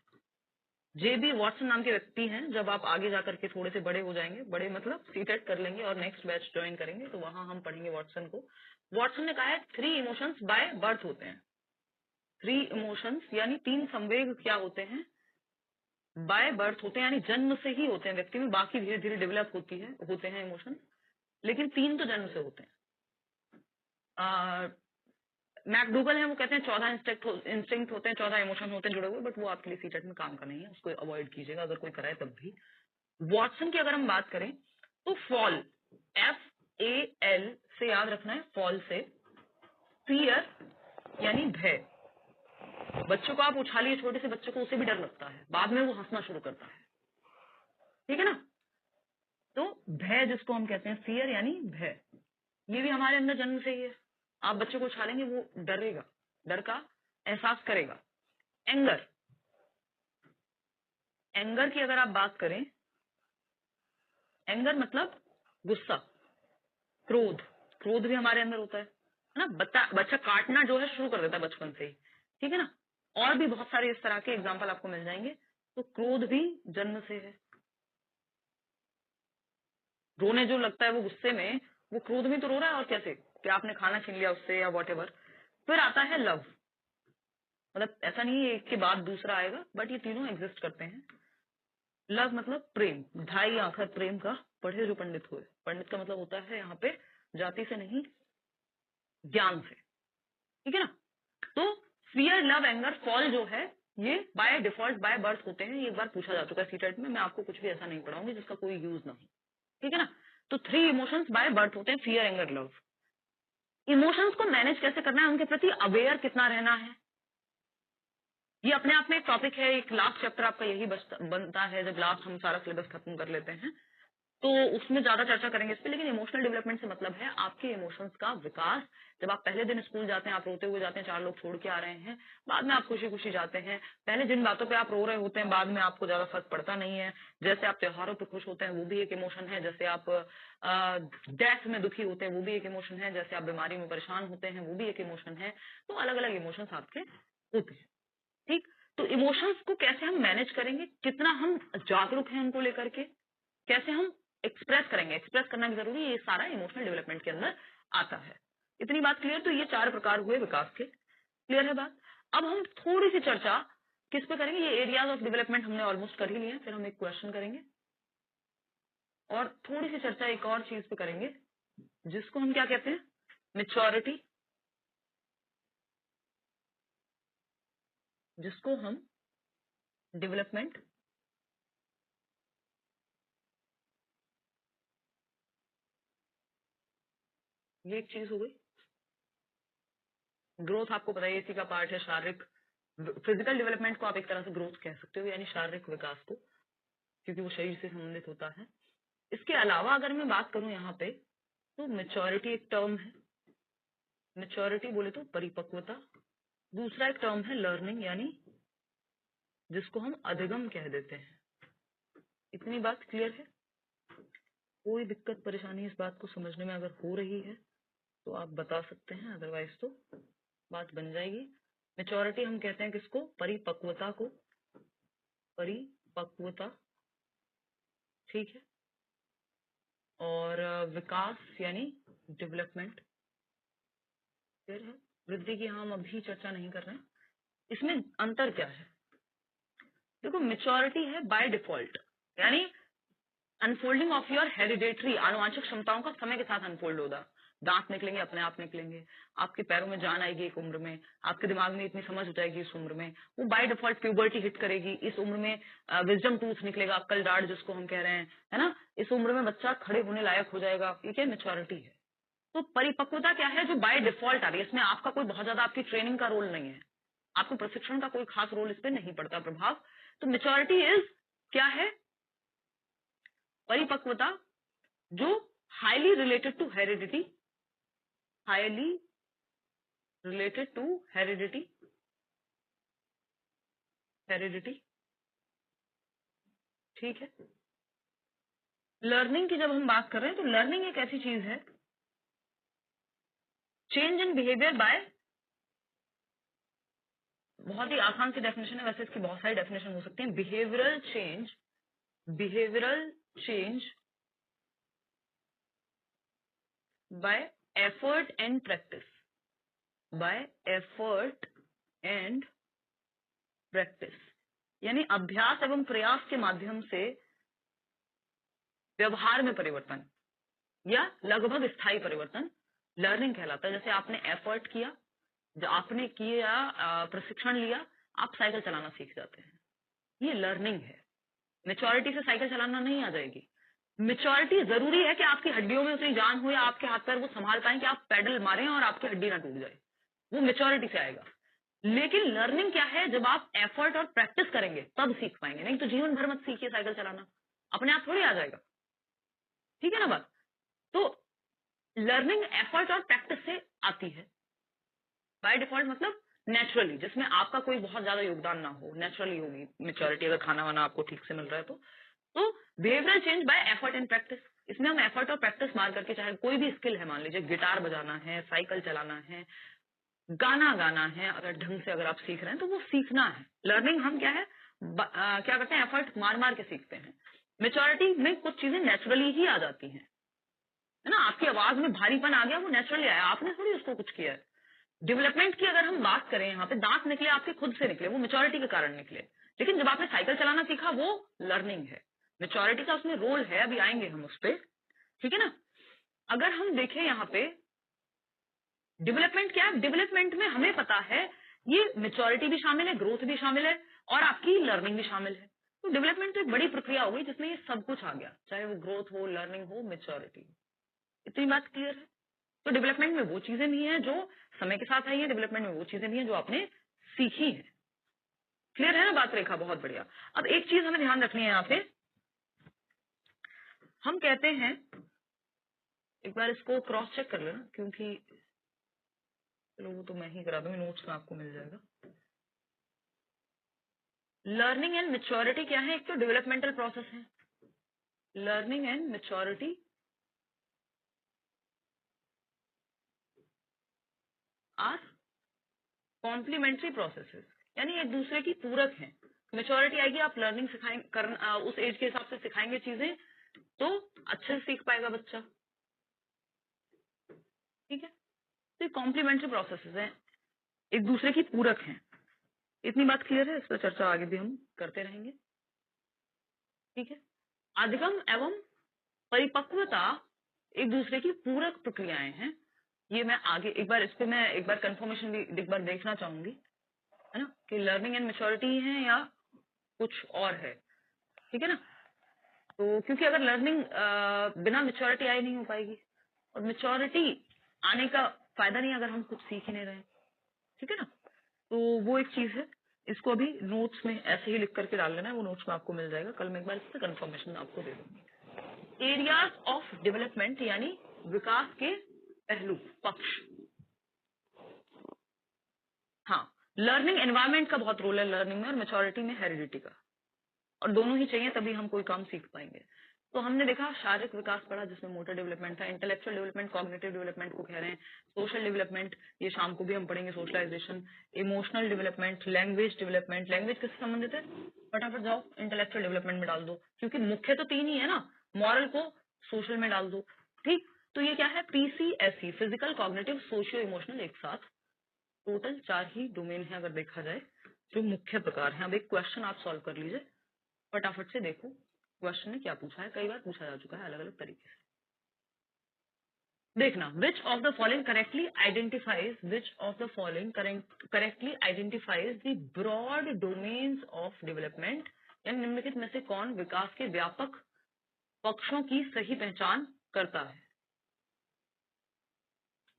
जेबी वॉटसन नाम के व्यक्ति हैं, जब आप आगे जाकर के थोड़े से बड़े हो जाएंगे, बड़े मतलब सीटेट कर लेंगे और नेक्स्ट बैच ज्वाइन करेंगे तो वहां हम पढ़ेंगे वॉटसन को। वॉटसन ने कहा है 3 इमोशंस बाय बर्थ होते हैं। 3 इमोशंस यानी 3 संवेग क्या होते हैं, बाय बर्थ होते हैं, यानी जन्म से ही होते हैं व्यक्ति में, बाकी धीरे धीरे डेवलप होते हैं इमोशन, लेकिन 3 तो जन्म से होते हैं। मैकडूगल है, वो कहते हैं 14 इंस्टिंक्ट होते हैं, 14 इमोशन होते हैं जुड़े हुए, बट वो आपके लिए सीटेट में काम का नहीं है, उसको अवॉइड कीजिएगा अगर कोई कराए तब भी। वॉटसन की अगर हम बात करें तो फॉल, FAL से याद रखना है, फॉल से, फियर यानी भय, बच्चों को आप उछालिए, छोटे से बच्चे को, उसे भी डर लगता है, बाद में वो हंसना शुरू करता है, ठीक है ना। तो भय जिसको हम कहते हैं, फियर यानी भय, ये भी हमारे अंदर जन्म से ही है। आप बच्चे को उछालेंगे वो डरेगा, डर का एहसास करेगा। एंगर, एंगर की अगर आप बात करें, एंगर मतलब गुस्सा, क्रोध, क्रोध भी हमारे अंदर होता है। है ना। बच्चा काटना जो है शुरू कर देता है बचपन से ही, ठीक है ना। और भी बहुत सारे इस तरह के एग्जाम्पल आपको मिल जाएंगे। तो क्रोध भी जन्म से है। रोने जो लगता है वो गुस्से में, वो क्रोध में तो रो रहा है, और कैसे कि आपने खाना छीन लिया उससे या वॉट एवर। फिर आता है लव, मतलब ऐसा नहीं है एक के बाद दूसरा आएगा, बट ये तीनों एग्जिस्ट करते हैं। लव मतलब प्रेम, ढाई आखर प्रेम का पढ़े जो पंडित हुए। पंडित का मतलब होता है यहाँ पे जाति से नहीं, ज्ञान से, ठीक है ना। तो फियर लव एंगर फॉल जो है ये बाय डिफॉल्ट बाय बर्थ होते हैं। ये एक बार पूछा जा चुका है सीटेट में, मैं आपको कुछ भी ऐसा नहीं पढ़ाऊंगी जिसका कोई यूज ना हो, ठीक है ना। तो 3 इमोशंस बाय बर्थ होते हैं, फियर एंगर लव। इमोशंस को मैनेज कैसे करना है, उनके प्रति अवेयर कितना रहना है, ये अपने आप में एक टॉपिक है। एक लास्ट चैप्टर आपका यही बनता है जब लास्ट हम सारा सिलेबस खत्म कर लेते हैं, तो उसमें ज्यादा चर्चा करेंगे इस पे। लेकिन इमोशनल डेवलपमेंट से मतलब है आपके इमोशंस का विकास। जब आप पहले दिन स्कूल जाते हैं, आप रोते हुए जाते हैं, 4 लोग छोड़ के आ रहे हैं, बाद में आप खुशी खुशी जाते हैं। पहले जिन बातों पे आप रो रहे होते हैं, बाद में आपको ज्यादा फर्क पड़ता नहीं है। जैसे आप त्योहारों पे खुश होते हैं, वो भी एक इमोशन है। जैसे आप डेथ में दुखी होते हैं, वो भी एक इमोशन है। जैसे आप बीमारी में परेशान होते हैं, वो भी एक इमोशन है। तो अलग अलग इमोशंस आपके होते हैं, ठीक। तो इमोशंस को कैसे हम मैनेज करेंगे, कितना हम जागरूक हैं उनको लेकर के, कैसे हम एक्सप्रेस करेंगे, एक्सप्रेस करना भी जरूरी है, ये सारा इमोशनल डेवलपमेंट के अंदर आता है। इतनी बात क्लियर। तो ये 4 प्रकार हुए विकास के, क्लियर है बात। अब हम थोड़ी सी चर्चा किस पे करेंगे, ये एरियाज ऑफ डेवलपमेंट हमने ऑलमोस्ट कर ही लिया, फिर हम एक क्वेश्चन करेंगे और थोड़ी सी चर्चा एक और चीज पे करेंगे जिसको हम क्या कहते हैं, मेच्योरिटी, जिसको हम डेवलपमेंट, ये एक चीज हो गई। ग्रोथ आपको पता है इसी का पार्ट है, शारीरिक फिजिकल डेवलपमेंट को आप एक तरह से ग्रोथ कह सकते हो, यानी शारीरिक विकास को, क्योंकि वो शरीर से संबंधित होता है। इसके अलावा अगर मैं बात करूं यहाँ पे, तो मेच्योरिटी एक टर्म है। मेच्योरिटी बोले तो परिपक्वता। दूसरा एक टर्म है लर्निंग, यानी जिसको हम अधिगम कह देते हैं। इतनी बात क्लियर है। कोई दिक्कत परेशानी इस बात को समझने में अगर हो रही है तो आप बता सकते हैं, अदरवाइज तो बात बन जाएगी। मेच्योरिटी हम कहते हैं किसको, परिपक्वता को, परिपक्वता, ठीक है। और विकास यानी डेवलपमेंट, फिर है वृद्धि की हम अभी चर्चा नहीं कर रहे हैं। इसमें अंतर क्या है, देखो मेच्योरिटी है बाय डिफॉल्ट, यानी अनफोल्डिंग ऑफ योर हेरिडेटरी, आनुवंशिक क्षमताओं का समय के साथ अनफोल्ड होगा। दांत निकलेंगे, अपने आप निकलेंगे, आपके पैरों में जान आएगी एक उम्र में, आपके दिमाग में इतनी समझ हो जाएगी इस उम्र में, वो बाय डिफॉल्ट प्यूबर्टी हिट करेगी इस उम्र में, विजडम टूथ निकलेगा, अक्कल दाढ़ जिसको हम कह रहे हैं, है ना। इस उम्र में बच्चा खड़े होने लायक हो जाएगा, ये क्या मेच्योरिटी है। तो परिपक्वता क्या है, जो बाय डिफॉल्ट आ रही है, इसमें आपका कोई बहुत ज्यादा आपकी ट्रेनिंग का रोल नहीं है, आपको प्रशिक्षण का कोई खास रोल इस पे नहीं पड़ता प्रभाव। तो मेच्योरिटी इज क्या है, परिपक्वता जो highly related to heredity, highly related to heredity, heredity, ठीक है। लर्निंग की जब हम बात कर रहे हैं तो लर्निंग एक ऐसी चीज है, चेंज इन बिहेवियर बाय, बहुत ही आसान सी डेफिनेशन है, वैसे इसकी बहुत सारी डेफिनेशन हो सकती है। Behavioural change, behavioural change bye effort and practice, bye effort and practice, यानी अभ्यास एवं प्रयास के माध्यम से व्यवहार में परिवर्तन या लगभग स्थायी परिवर्तन लर्निंग कहलाता है। जैसे आपने एफर्ट किया, जो आपने किया, प्रशिक्षण लिया, आप साइकिल चलाना सीख जाते हैं, ये लर्निंग है। मेच्योरिटी से साइकिल चलाना नहीं आ जाएगी। मेच्योरिटी जरूरी है कि आपकी हड्डियों में उतनी जान हो या आपके हाथ पैर वो संभाल पाए कि आप पैडल मारें और आपकी हड्डी ना टूट जाए, वो मेच्योरिटी से आएगा। लेकिन लर्निंग क्या है, जब आप एफर्ट और प्रैक्टिस करेंगे तब सीख पाएंगे, नहीं तो जीवन भर मत सीखिए साइकिल चलाना, अपने आप थोड़ी आ जाएगा, ठीक है ना बात। तो लर्निंग एफर्ट और प्रैक्टिस से आती है बाय डिफॉल्ट, मतलब नेचुरली, जिसमें आपका कोई बहुत ज्यादा योगदान ना हो, नेचुरली होगी मेच्योरिटी, अगर खाना वाना आपको ठीक से मिल रहा है तो behavioural change bye effort and practice. इसमें हम एफर्ट और प्रैक्टिस मार करके, चाहे कोई भी स्किल है, मान लीजिए गिटार बजाना है, साइकिल चलाना है, गाना गाना है, अगर ढंग से अगर आप सीख रहे हैं तो वो सीखना है। लर्निंग हम क्या है, क्या करते हैं, एफर्ट मार मार के सीखते हैं। मेच्योरिटी में कुछ चीजें नेचुरली ही आ जाती हैं, है ना। आपकी आवाज में भारीपन आ गया, वो नेचुरली आया, आपने थोड़ी उसको कुछ किया है। डेवलपमेंट की अगर हम बात करें, यहाँ पे दांत निकले आपके खुद से निकले, वो मेच्योरिटी के कारण निकले। लेकिन जब आपने साइकिल चलाना सीखा, वो लर्निंग है। मेच्योरिटी का उसमें रोल है, अभी आएंगे हम उस पर, ठीक है ना। अगर हम देखें यहाँ पे डेवलपमेंट क्या है, डेवलपमेंट में हमें पता है ये मेच्योरिटी भी शामिल है, ग्रोथ भी शामिल है, और आपकी लर्निंग भी शामिल है। तो डेवलपमेंट तो एक बड़ी प्रक्रिया हो गई जिसमें ये सब कुछ आ गया, चाहे वो ग्रोथ हो, लर्निंग हो, मेच्योरिटी। इतनी बात क्लियर है। तो डेवलपमेंट में वो चीजें भी हैं जो समय के साथ आई है, डेवलपमेंट में वो चीजें भी हैं जो आपने सीखी है। क्लियर है ना बात रेखा, बहुत बढ़िया। अब एक चीज हमें ध्यान रखनी है यहाँ पे, हम कहते हैं, एक बार इसको क्रॉस चेक कर लेना, क्योंकि चलो वो तो मैं ही करा दूंगी, नोट्स में आपको मिल जाएगा। लर्निंग एंड मेच्योरिटी क्या है, एक तो डेवलपमेंटल प्रोसेस है। Learning and maturity are complementary processes, यानी एक दूसरे की पूरक है। मेच्योरिटी आएगी, आप लर्निंग सिखाएंगे, उस एज के हिसाब से सिखाएंगे चीजें, तो अच्छे से सीख पाएगा बच्चा, ठीक है। तो कॉम्प्लीमेंट्री प्रोसेसेस हैं, एक दूसरे की पूरक हैं। इतनी बात क्लियर है, इस पर चर्चा आगे भी हम करते रहेंगे, ठीक है। अधिगम एवं परिपक्वता एक दूसरे की पूरक प्रक्रियाएं हैं। ये मैं आगे एक बार, इस पे मैं एक बार कंफर्मेशन भी एक बार देखना चाहूंगी, है ना, कि लर्निंग एंड मेच्योरिटी है या कुछ और है, ठीक है ना। तो क्योंकि अगर लर्निंग बिना मेच्योरिटी आए नहीं हो पाएगी, और मेच्योरिटी आने का फायदा नहीं अगर हम कुछ सीख ही नहीं रहे, ठीक है ना। तो वो एक चीज है, इसको अभी नोट्स में ऐसे ही लिख करके डाल लेना है, वो नोट्स में आपको मिल जाएगा, कल मैं एक बार इससे कंफर्मेशन आपको दे दूंगी। एरियाज ऑफ डेवलपमेंट यानी विकास के पहलू, पक्ष। हाँ, लर्निंग एनवायरनमेंट का बहुत रोल है लर्निंग में, और मेच्योरिटी में हेरिडिटी का, और दोनों ही चाहिए तभी हम कोई काम सीख पाएंगे। तो हमने देखा शारीरिक विकास पढ़ा, जिसमें मोटर डेवलपमेंट था, इंटेलेक्चुअल डेवलपमेंट कॉग्निटिव डेवलपमेंट को कह रहे हैं, सोशल डेवलपमेंट ये शाम को भी हम पढ़ेंगे, socialisation, emotional development, language development, language किससे संबंधित है, फटाफट जाओ इंटेलेक्चुअल डेवलपमेंट में डाल दो, क्योंकि मुख्य तो तीन ही है ना, मॉरल को सोशल में डाल दो, ठीक। तो ये क्या है, पीसीएसई, फिजिकल कॉग्निटिव सोशियो इमोशनल, एक साथ टोटल 4 ही डोमेन है अगर देखा जाए, जो मुख्य प्रकार है। अब एक क्वेश्चन आप सॉल्व कर लीजिए, फटाफट से देखो क्वेश्चन ने क्या पूछा है, कई बार पूछा जा चुका है अलग अलग तरीके से। देखना, which of the following correctly identifies, which of the following correctly identifies the broad domains of development, यानी निम्नलिखित में से कौन विकास के व्यापक पक्षों की सही पहचान करता है।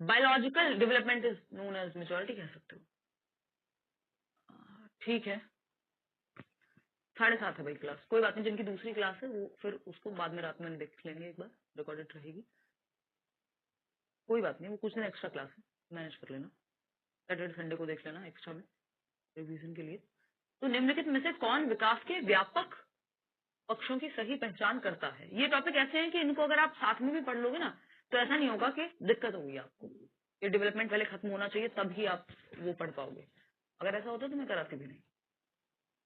Biological development is known as maturity, कह सकते हो, ठीक है। 7:30 है भाई क्लास, कोई बात नहीं, जिनकी दूसरी क्लास है वो फिर उसको बाद में रात में देख लेंगे, एक बार रिकॉर्डेड रहेगी, कोई बात नहीं, वो कुछ दिन एक्स्ट्रा क्लास है, मैनेज कर लेना, सैटरडे संडे को देख लेना एक्स्ट्रा में रिवीजन के लिए। तो निम्नलिखित में से कौन विकास के व्यापक पक्षों की सही पहचान करता है। ये टॉपिक ऐसे हैं कि इनको अगर आप साथ में भी पढ़ लोगे ना, तो ऐसा नहीं होगा कि दिक्कत होगी आपको, ये डेवलपमेंट पहले खत्म होना चाहिए तभी आप वो पढ़ पाओगे, अगर ऐसा होता तो मैं कराती भी नहीं।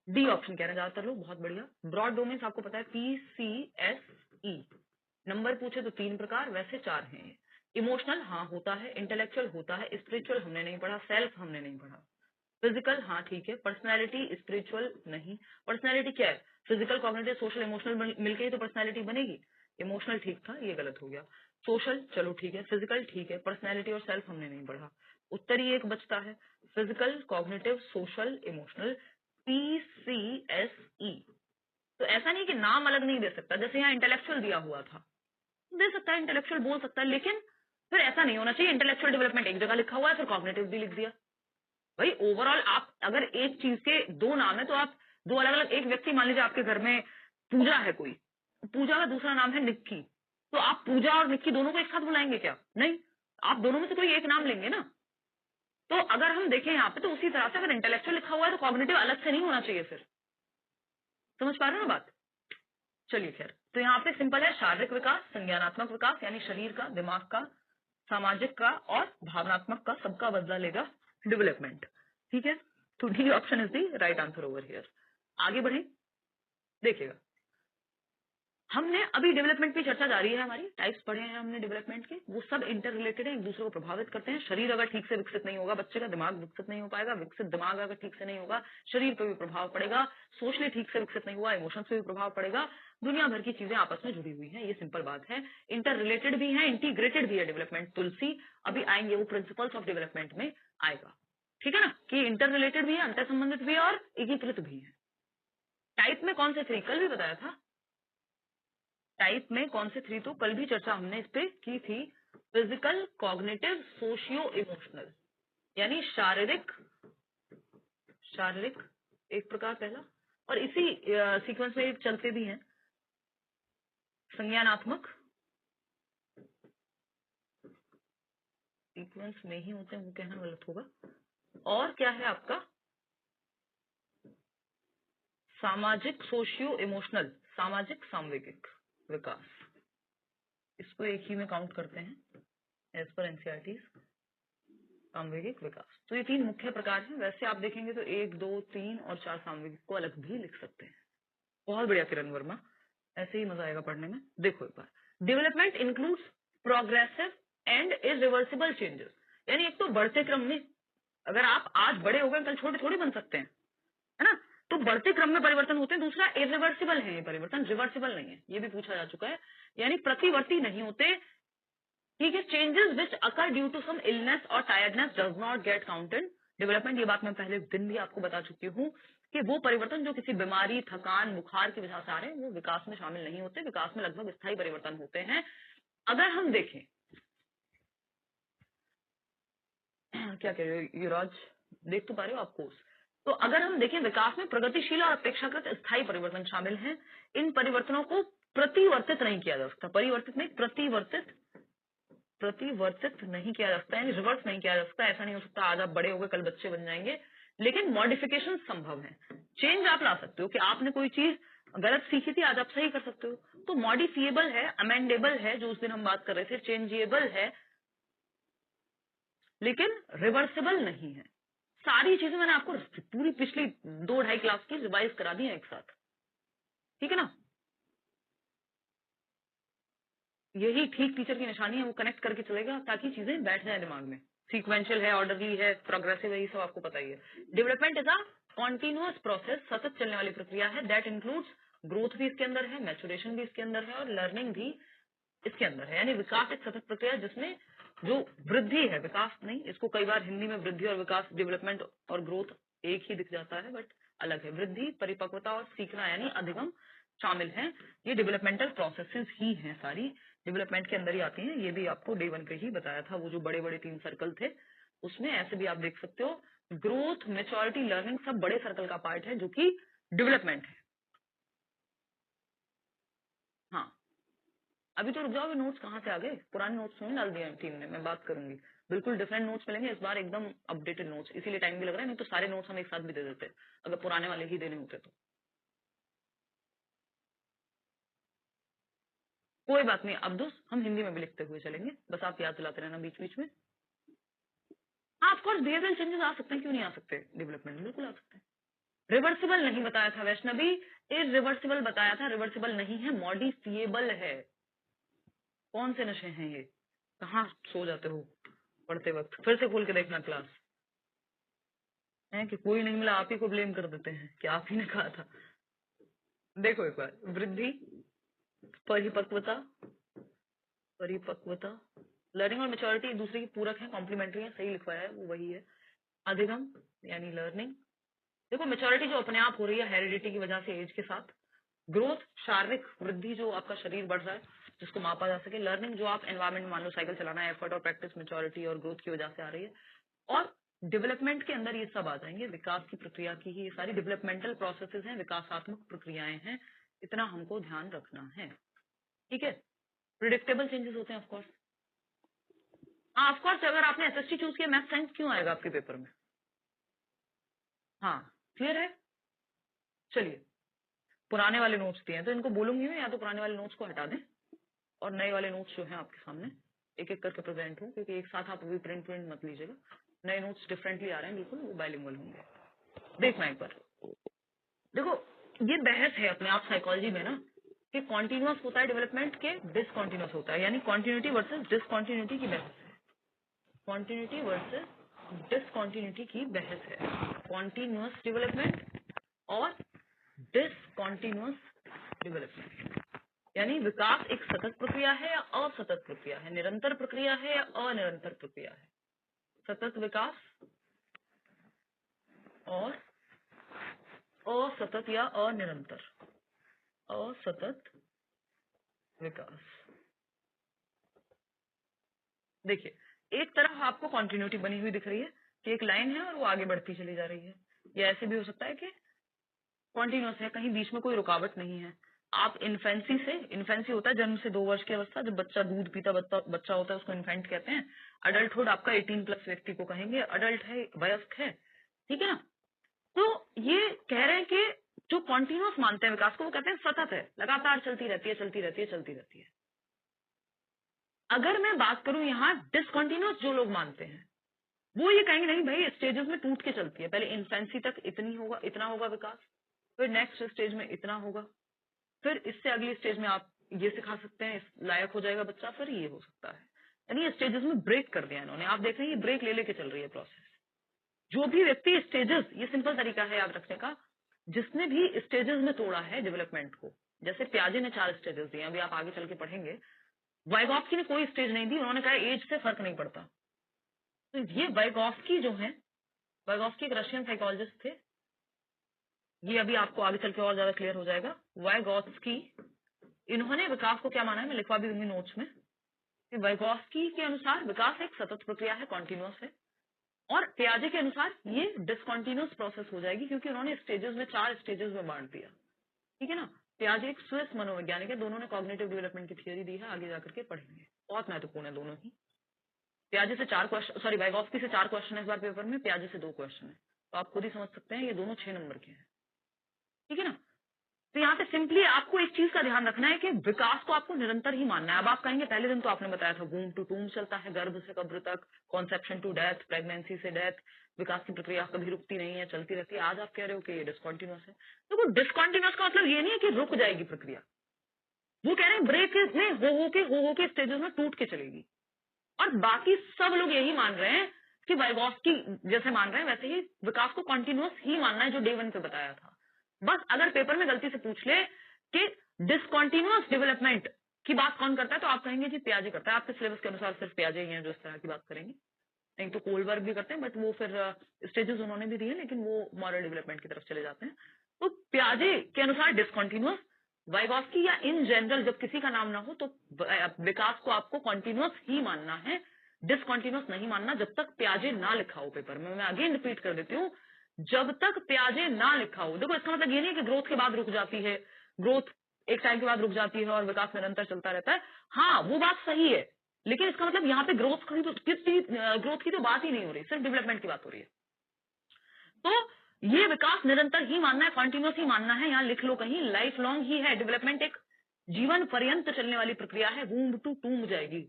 डी ऑप्शन कह रहे हैं ज्यादातर लोग, बहुत बढ़िया। ब्रॉड डोमेन्स आपको पता है, PCSE, नंबर पूछे तो 3 प्रकार, वैसे 4 हैं ये। इमोशनल हाँ होता है, इंटेलेक्चुअल होता है, स्पिरिचुअल हमने नहीं पढ़ा, सेल्फ हमने नहीं पढ़ा, फिजिकल हाँ ठीक है, पर्सनैलिटी स्पिरिचुअल नहीं। पर्सनैलिटी क्या है, फिजिकल कॉग्निटिव सोशल इमोशनल मिलके ही तो पर्सनैलिटी बनेगी। इमोशनल ठीक था, ये गलत हो गया। सोशल चलो ठीक है, फिजिकल ठीक है, पर्सनैलिटी और सेल्फ हमने नहीं पढ़ा। उत्तरी एक बचता है, physical cognitive social emotional, PCSE। तो ऐसा नहीं कि नाम अलग नहीं दे सकता, जैसे यहाँ इंटेलेक्चुअल दिया हुआ था, दे सकता है, इंटेलेक्चुअल बोल सकता है, लेकिन फिर ऐसा नहीं होना चाहिए इंटेलेक्चुअल डेवलपमेंट एक जगह लिखा हुआ है फिर कॉग्निटिव भी लिख दिया। भाई ओवरऑल आप अगर एक चीज के 2 नाम है तो आप 2 अलग अलग, एक व्यक्ति मान लीजिए आपके घर में पूजा है कोई, पूजा का दूसरा नाम है निक्की, तो आप पूजा और निक्की दोनों को एक साथ बुलाएंगे क्या, नहीं, आप दोनों में से कोई एक नाम लेंगे ना। तो अगर हम देखें यहाँ पे, तो उसी तरह से अगर इंटेलेक्चुअल लिखा हुआ है तो कॉग्निटिव अलग से नहीं होना चाहिए, फिर समझ पा रहे हो ना बात। चलिए खैर, तो यहाँ पे सिंपल है, शारीरिक विकास, संज्ञानात्मक विकास यानी शरीर का, दिमाग का, सामाजिक का और भावनात्मक का, सबका बदला लेगा डेवलपमेंट। ठीक है, तो D option is the right answer over here. आगे बढ़े, देखिएगा हमने अभी डेवलपमेंट पे चर्चा जारी है हमारी, टाइप्स पढ़े हैं हमने डेवलपमेंट के, वो सब इंटर रिलेटेड है, एक दूसरे को प्रभावित करते हैं। शरीर अगर ठीक से विकसित नहीं होगा बच्चे का, दिमाग विकसित नहीं हो पाएगा, विकसित दिमाग अगर ठीक से नहीं होगा शरीर पे भी प्रभाव पड़ेगा, सोशली ठीक से विकसित नहीं हुआ इमोशंस पे भी प्रभाव पड़ेगा, दुनिया भर की चीजें आपस में जुड़ी हुई है, ये सिंपल बात है। इंटर रिलेटेड भी है, इंटीग्रेटेड भी है डेवलपमेंट। तुलसी अभी आएंगे, वो प्रिंसिपल्स ऑफ डेवलपमेंट में आएगा, ठीक है ना, कि इंटर रिलेटेड भी है, अंतर संबंधित भी है और एकीकृत भी है। टाइप में कौन से थ्री, कल भी बताया था टाइप में कौन से थ्री, तो कल भी चर्चा हमने इस पे की थी। फिजिकल, कॉग्निटिव, सोशियो इमोशनल, यानी शारीरिक, शारीरिक एक प्रकार पहला, और इसी सीक्वेंस में चलते भी हैं संज्ञानात्मक, सीक्वेंस में ही होते हैं वो कहना गलत होगा, और क्या है आपका सामाजिक, सोशियो इमोशनल, सामाजिक सामवेगिक विकास, इसको एक ही में काउंट करते हैं एज पर एनसीईआरटी, सामवेगिक विकास। तो ये तीन मुख्य प्रकार हैं। वैसे आप देखेंगे तो 1, 2, 3 और 4 सामवेगिक को अलग भी लिख सकते हैं। बहुत बढ़िया किरण वर्मा, ऐसे ही मजा आएगा पढ़ने में। देखो एक बार, development includes progressive and irreversible changes, यानी एक तो बढ़ते क्रम में, अगर आप आज बड़े हो गए कल छोटे थोड़ी बन सकते हैं, है ना, तो बढ़ते क्रम में परिवर्तन होते हैं। दूसरा इरिवर्सिबल है ये परिवर्तन, रिवर्सिबल नहीं है, ये भी पूछा जा चुका है, यानी प्रतिवर्ती नहीं होते। ठीक है, changes which occur due to some illness और tiredness does not get counted development. ये बात मैं पहले दिन भी आपको बता चुकी हूँ कि वो परिवर्तन जो किसी बीमारी, थकान, बुखार की वजह से आ रहे हैं वो विकास में शामिल नहीं होते। विकास में लगभग स्थायी परिवर्तन होते हैं। अगर हम देखें क्या कह रहे हो युवराज, देख तो पा रहे हो आप कोर्स, तो अगर हम देखें विकास में प्रगतिशील और अपेक्षाकृत स्थायी परिवर्तन शामिल हैं। इन परिवर्तनों को प्रतिवर्तित नहीं किया जा सकता, परिवर्तित नहीं, प्रतिवर्तित नहीं किया जा सकता, यानी रिवर्स नहीं किया जा सकता। ऐसा नहीं हो सकता आज आप बड़े हो गए कल बच्चे बन जाएंगे, लेकिन मॉडिफिकेशन संभव है। चेंज आप ला सकते हो कि आपने कोई चीज गलत सीखी थी आज आप सही कर सकते हो, तो मॉडिफिएबल है, अमेंडेबल है, जो उस दिन हम बात कर रहे थे, चेंजेबल है, लेकिन रिवर्सिबल नहीं है। सारी चीजें मैंने आपको पूरी पिछली 2-2.5 क्लास की रिवाइज करा दी है एक साथ, ठीक है ना। यही ठीक टीचर की निशानी है, वो कनेक्ट करके चलेगा ताकि चीजें बैठ जाए दिमाग में। सीक्वेंशियल है, ऑर्डरली है, प्रोग्रेसिव है, ये सब आपको पता ही है। Development is a continuous process, सतत चलने वाली प्रक्रिया है। दैट इंक्लूड्स ग्रोथ भी इसके अंदर है, मैचुरेशन भी इसके अंदर है और लर्निंग भी इसके अंदर है। यानी विकास एक सतत प्रक्रिया है जिसमें जो वृद्धि है, विकास नहीं, इसको कई बार हिंदी में वृद्धि और विकास, डेवलपमेंट और ग्रोथ एक ही दिख जाता है, बट अलग है। वृद्धि, परिपक्वता और सीखना यानी अधिगम शामिल है। ये डेवलपमेंटल प्रोसेसेस ही हैं, सारी डेवलपमेंट के अंदर ही आती हैं। ये भी आपको डे 1 पे ही बताया था, वो जो बड़े बड़े 3 सर्कल थे उसमें ऐसे भी आप देख सकते हो। ग्रोथ, मेच्योरिटी, लर्निंग सब बड़े सर्कल का पार्ट है जो कि डेवलपमेंट है। हाँ, अभी तो रुक जाओ, नोट्स कहाँ से आ गए, पुराने नोट्स में डाल दिए टीम ने, मैं बात करूंगी। बिल्कुल डिफरेंट नोट्स मिलेंगे इस बार, एकदम अपडेटेड नोट्स, इसीलिए टाइम भी लग रहा है, नहीं तो सारे नोट्स हम एक साथ भी दे देते अगर पुराने वाले ही देने होते तो। कोई बात नहीं अब्दुस, हम हिंदी में भी लिखते हुए चलेंगे, बस आप याद दिलाते रहना बीच बीच में। हाँ ऑफकोर्स बिहेवियरल चेंजेस आ सकते हैं, क्यों नहीं आ सकते, डेवलपमेंट में बिल्कुल आ सकते हैं। रिवर्सिबल नहीं बताया था वैष्णवी, इरिवर्सिबल बताया था, रिवर्सिबल नहीं है, मॉडिफिएबल है। कौन से नशे हैं ये, कहाँ सो जाते हो पढ़ते वक्त, फिर से खोल के देखना क्लास, है कि कोई नहीं मिला आप ही को ब्लेम कर देते हैं कि आप ही ने कहा था। देखो एक बार, वृद्धि, परिपक्वता, परिपक्वता, लर्निंग और मेच्योरिटी एक दूसरे की पूरक है, कॉम्प्लीमेंट्री है, सही लिखवाया है वो वही है। अधिगम यानी लर्निंग, देखो मेच्योरिटी जो अपने आप हो रही है हेरिडिटी की वजह से एज के साथ। ग्रोथ, शारीरिक वृद्धि जो आपका शरीर बढ़ रहा है जिसको मापा जा सके। लर्निंग जो आप एनवायरमेंट में मान लो साइकिल चलाना है, एफर्ट और प्रैक्टिस मेच्योरिटी और ग्रोथ की वजह से आ रही है। और डेवलपमेंट के अंदर ये सब आ जाएंगे, विकास की प्रक्रिया की ही ये सारी डेवलपमेंटल प्रोसेसेस हैं, विकासात्मक प्रक्रियाएं हैं, इतना हमको ध्यान रखना है, ठीक है। प्रिडिक्टेबल चेंजेस होते हैं ऑफकोर्स, हाँ ऑफकोर्स, अगर आपने एसएसटी चूज किया मैथ साइंस क्यों आएगा आपके पेपर में, हाँ क्लियर है। चलिए पुराने वाले नोट्स दिए हैं, तो इनको बोलूंगी मैं या तो पुराने वाले नोट्स को हटा दें और नए वाले नोट्स जो हैं आपके सामने एक एक करके प्रेजेंट हो, क्योंकि एक साथ आप अभी प्रिंट मत लीजिएगा, नए नोट्स डिफरेंटली आ रहे हैं बिल्कुल, वो बाइलिंगुअल होंगे। देखना एक बार, देखो ये बहस है अपने आप साइकोलॉजी में ना कि कॉन्टिन्यूअस होता है डेवलपमेंट के डिसकॉन्टिन्यूअस होता है, यानी कॉन्टिन्यूटी वर्सेस डिसकॉन्टिन्यूटी की बहस है, कॉन्टिन्यूटी वर्सेस डिसकॉन्टिन्यूटी की बहस है, कॉन्टिन्यूअस डेवलपमेंट और डिसकॉन्टिन्यूअस डेवलपमेंट, यानी विकास एक सतत प्रक्रिया है या असतत प्रक्रिया है, निरंतर प्रक्रिया है या अनिरंतर प्रक्रिया है, सतत विकास और असतत या अनिरंतर, असतत विकास। देखिए एक तरफ आपको कॉन्टिन्यूटी बनी हुई दिख रही है कि एक लाइन है और वो आगे बढ़ती चली जा रही है, या ऐसे भी हो सकता है कि कॉन्टिन्यूअस है, कहीं बीच में कोई रुकावट नहीं है। आप इन्फेंसी से, इन्फेंसी होता है जन्म से 2 वर्ष की अवस्था, जब बच्चा दूध पीता बच्चा होता है उसको इन्फेंट कहते हैं। अडल्टहुड आपका 18+ व्यक्ति को कहेंगे, अडल्ट है, वयस्क है, ठीक है ना। तो ये कह रहे हैं कि जो कॉन्टिन्यूअस मानते हैं विकास को वो कहते हैं सतत है, लगातार चलती रहती है चलती रहती है चलती रहती है। अगर मैं बात करूं यहाँ डिसकॉन्टिन्यूअस जो लोग मानते हैं वो ये कहेंगे नहीं भाई स्टेजेस में टूट के चलती है, पहले इन्फेंसी तक इतना होगा विकास, फिर नेक्स्ट स्टेज में इतना होगा, फिर इससे अगली स्टेज में आप ये सिखा सकते हैं, इस लायक हो जाएगा बच्चा, फिर ये हो सकता है। यानी ये स्टेजेस में ब्रेक कर दिया इन्होंने, आप देख रहे हैं ये ब्रेक ले लेके चल रही है प्रोसेस। जो भी व्यक्ति स्टेजेस, ये सिंपल तरीका है याद रखने का, जिसने भी स्टेजेस में तोड़ा है डेवलपमेंट को, जैसे प्याजे ने 4 स्टेजेस दिए, अभी आप आगे चल के पढ़ेंगे, वाइगॉफ्स्की ने कोई स्टेज नहीं दी, उन्होंने कहा एज से फर्क नहीं पड़ता। तो ये वाइगॉफ्स्की जो है, वाइगॉफ्स्की एक रशियन साइकोलॉजिस्ट थे, ये अभी आपको आगे चल के और ज्यादा क्लियर हो जाएगा। वाइगॉफ्स्की, इन्होंने विकास को क्या माना है, मैं लिखवा भी दूंगी नोट्स में, कि वाइगॉफ्स्की के अनुसार विकास एक सतत प्रक्रिया है, कॉन्टिन्यूअस है, और पियाजे के अनुसार ये डिसकॉन्टिन्यूअस प्रोसेस हो जाएगी, क्योंकि उन्होंने स्टेजेस में 4 स्टेजेस में बांट दिया, ठीक है ना। पियाजे एक स्विस मनोवैज्ञानिक है, दोनों ने कॉग्निटिव डेवलपमेंट की थियोरी दी है, आगे जाकर के पढ़ेंगे, बहुत महत्वपूर्ण है दोनों ही। पियाजे से 4 क्वेश्चन, सॉरी वाइगॉफ्स्की से 4 क्वेश्चन है इस बार पेपर में, पियाजे से 2 क्वेश्चन है, तो आप खुद ही समझ सकते हैं ये दोनों 6 नंबर के हैं, ठीक है ना। तो यहाँ पे सिंपली आपको एक चीज का ध्यान रखना है कि विकास को आपको निरंतर ही मानना है। अब आप कहेंगे पहले दिन तो आपने बताया था वूम टू टूम चलता है, गर्भ से कब्र तक, कॉन्सेप्शन टू डेथ, प्रेगनेंसी से डेथ, विकास की प्रक्रिया कभी रुकती नहीं है, चलती रहती है। आज आप कह रहे हो कि ये डिसकॉन्टिन्यूअस है, तो वो डिसकॉन्टिन्यूअस का मतलब ये नहीं है कि रुक जाएगी प्रक्रिया, वो कह रहे हैं ब्रेक में हो के स्टेजेस में टूट के चलेगी। और बाकी सब लोग यही मान रहे हैं कि वाइगॉफ्स्की जैसे मान रहे हैं वैसे ही विकास को कॉन्टिन्यूअस ही मानना है, जो डे 1 पे बताया था। बस अगर पेपर में गलती से पूछ ले कि डिसकॉन्टिन्यूअस डेवलपमेंट की बात कौन करता है, तो आप कहेंगे जी पियाजे करता है। आपके सिलेबस के अनुसार सिर्फ पियाजे ही हैं जो इस तरह की बात करेंगे, नहीं तो कोलबर्ग भी करते हैं, बट वो फिर स्टेजेस उन्होंने भी दिए, लेकिन वो मॉरल डेवलपमेंट की तरफ चले जाते हैं। तो पियाजे के अनुसार डिसकॉन्टिन्यूअस, वाइगॉफ्स्की या इन जनरल जब किसी का नाम ना हो तो विकास को आपको कॉन्टिन्यूअस ही मानना है, डिसकॉन्टिन्यूअस नहीं मानना, जब तक पियाजे ना लिखा हो पेपर में। मैं अगेन रिपीट कर देती हूँ, जब तक पियाजे ना लिखा हो। देखो इसका मतलब ये नहीं कि ग्रोथ के बाद रुक जाती है, ग्रोथ एक टाइम के बाद रुक जाती है और विकास निरंतर चलता रहता है, हाँ वो बात सही है, लेकिन इसका मतलब यहाँ पे ग्रोथ की तो बात ही नहीं हो रही, सिर्फ डेवलपमेंट की बात हो रही है। तो ये विकास निरंतर ही मानना है, कॉन्टिन्यूअस ही मानना है, यहाँ लिख लो कहीं, लाइफ लॉन्ग ही है। डेवलपमेंट एक जीवन पर्यंत चलने वाली प्रक्रिया है, वूम टू टूम जाएगी,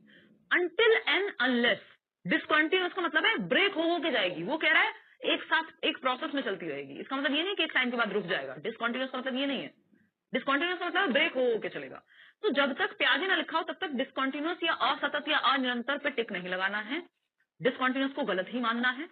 अनटिल एंड अनलेस। डिसकॉन्टिन्यूअस का मतलब है ब्रेक हो के जाएगी, वो कह रहा है एक साथ एक प्रोसेस में चलती रहेगी। इसका मतलब ये नहीं कि एक टाइम के बाद रुक जाएगा, डिसकॉन्टिन्यूअस का मतलब ये नहीं है। डिसकॉन्टिन्यूअस का मतलब ब्रेक हो के चलेगा। तो जब तक पियाजे ना लिखा हो तब तक डिसकॉन्टिन्यूअस या असतत या अनिरंतर पे टिक नहीं लगाना है, डिसकॉन्टिन्यूअस को गलत ही मानना है।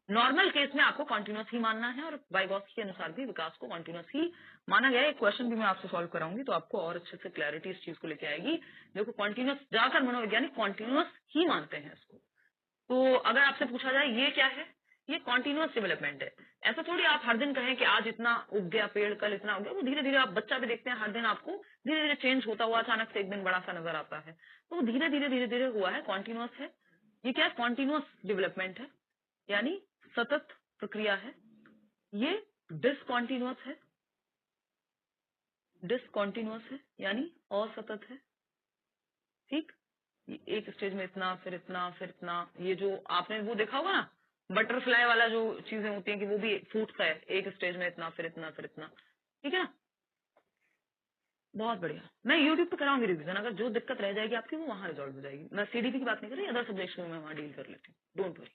नॉर्मल केस में आपको कॉन्टिन्यूअस ही मानना है, और वाइगॉफ्स्की के अनुसार भी विकास को कॉन्टिन्यूअस ही माना गया है। एक क्वेश्चन भी मैं आपसे सॉल्व कराऊंगी तो आपको और अच्छे से क्लैरिटी इस चीज को लेके आएगी। देखो कॉन्टिन्यूअस, ज्यादातर मनोवैज्ञानिक कॉन्टिन्यूअस ही मानते हैं इसको। तो अगर आपसे पूछा जाए ये क्या है, ये कॉन्टिन्यूअस डेवलपमेंट है। ऐसा थोड़ी आप हर दिन कहें कि आज इतना उग गया पेड़, कल इतना उग गया। वो धीरे धीरे, आप बच्चा भी देखते हैं हर दिन आपको धीरे धीरे चेंज होता हुआ अचानक से एक दिन बड़ा सा नजर आता है, तो धीरे धीरे हुआ है, कॉन्टिन्यूअस है। ये क्या है, कॉन्टिन्यूअस डेवलपमेंट है, यानी सतत प्रक्रिया है। ये डिसकॉन्टिन्यूअस है, डिसकॉन्टिन्यूअस है यानी असतत है, ठीक। एक स्टेज में इतना, फिर इतना, फिर इतना। ये जो आपने वो देखा होगा ना बटरफ्लाई वाला जो चीजें होती हैं कि वो भी फूटता है, एक स्टेज में इतना, फिर इतना, फिर इतना, ठीक है ना। बहुत बढ़िया। मैं यूट्यूब पे कराऊंगी रिवीजन, अगर जो दिक्कत रह जाएगी आपकी वो वहां रिजॉल्व हो जाएगी। मैं सीडीपी की बात नहीं कर रही, अदर सब्जेक्ट्स में मैं वहां डील कर लेती हूँ, डोंट वरी।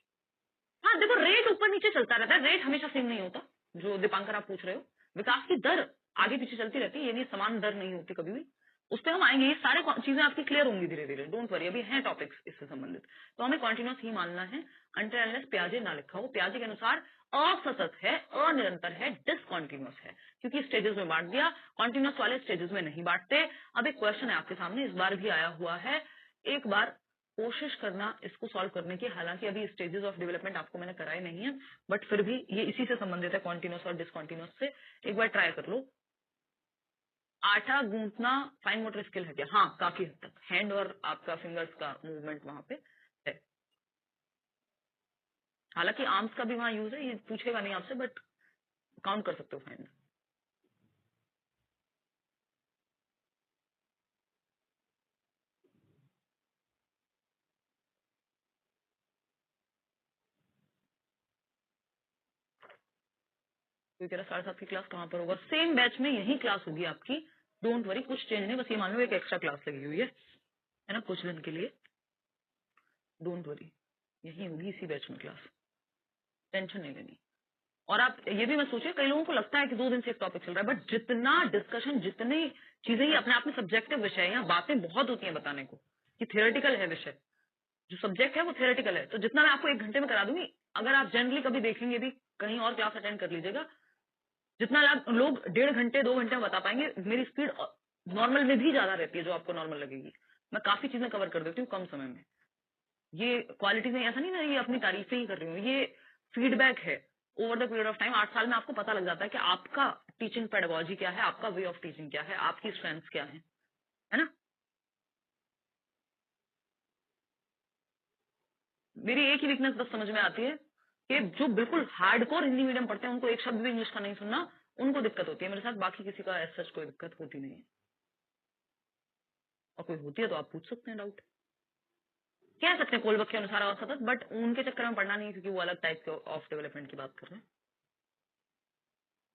हाँ देखो, रेट ऊपर नीचे चलता रहता है, रेट हमेशा सेम नहीं होता। जो दीपांकर आप पूछ रहे हो, विकास की दर आगे पीछे चलती रहती है, ये नहीं समान दर नहीं होती कभी भी। उस पर हम आएंगे, ये सारे चीजें आपकी क्लियर होंगी धीरे धीरे, डोंट वरी। अभी हैं टॉपिक्स इससे संबंधित, तो हमें कॉन्टिन्यूस ही मानना है। अंटिल अनलेस प्याजे ना लिखा हो, प्याजे के अनुसार असतत है, अनिरंतर है, डिसकॉन्टिन्यूस है, क्योंकि स्टेजेस में बांट दिया, कॉन्टिन्यूस वाले स्टेजेस में नहीं बांटते। अब एक क्वेश्चन है आपके सामने, इस बार भी आया हुआ है, एक बार कोशिश करना इसको सॉल्व करने की। हालांकि अभी स्टेजेस ऑफ डेवलपमेंट आपको मैंने कराए नहीं है, बट फिर भी ये इसी से संबंधित है, कॉन्टिन्यूस और डिसकॉन्टिन्यूस से। एक बार ट्राई कर लो। आटा गूंथना फाइन मोटर स्किल है क्या? हाँ, काफी हद तक हैंड और आपका फिंगर्स का मूवमेंट वहां पे है। हालांकि आर्म्स का भी वहां यूज है, ये पूछेगा नहीं आपसे, बट काउंट कर सकते हो फाइन। कोई कह रहा 7:30 की क्लास कहाँ पर होगा? सेम बैच में यही क्लास होगी आपकी, डोंट वरी, कुछ चेंज नहीं, बस ये मान लो एक एक्स्ट्रा क्लास लगी हुई है ना, कुछ दिन के लिए, डोंट वरी, यही होगी इसी बैच में क्लास, टेंशन नहीं लेनी। और आप ये भी मत सोचिए, कई लोगों को लगता है कि 2 दिन से एक टॉपिक चल रहा है, बट जितना डिस्कशन, जितनी चीजें ही अपने आप में सब्जेक्टिव विषय है, यहाँ बातें बहुत होती हैं बताने को, कि थियोरेटिकल है विषय, जो सब्जेक्ट है वो थियोरेटिकल है, तो जितना मैं आपको 1 घंटे में करा दूंगी, अगर आप जनरली कभी देखेंगे भी, कहीं और क्लास अटेंड कर लीजिएगा, जितना लोग 1.5 घंटे 2 घंटे में बता पाएंगे, मेरी स्पीड नॉर्मल में भी ज्यादा रहती है, जो आपको नॉर्मल लगेगी। मैं काफी चीजें कवर कर देती हूँ कम समय में। ये क्वालिटी में ऐसा नहीं ना, ये अपनी तारीफें ही कर रही हूँ, ये फीडबैक है। Over the period of time 8 साल में आपको पता लग जाता है कि आपका टीचिंग पेडागोजी क्या है, आपका वे ऑफ टीचिंग क्या है, आपकी स्ट्रेंथ क्या है ना। मेरी एक ही वीकनेस बस समझ में आती है कि जो बिल्कुल हार्डकोर हिंदी मीडियम पढ़ते हैं, उनको एक शब्द भी इंग्लिश का नहीं सुनना, उनको दिक्कत होती है। मेरे साथ बाकी किसी का ऐसा कोई दिक्कत होती नहीं है, और कोई होती है तो आप पूछ सकते हैं डाउट, कह सकते हैं कोलबक के अनुसार औसतत, बट उनके चक्कर में पढ़ना नहीं है, क्योंकि वो अलग टाइप के ऑफ डेवलपमेंट की बात कर रहे हैं।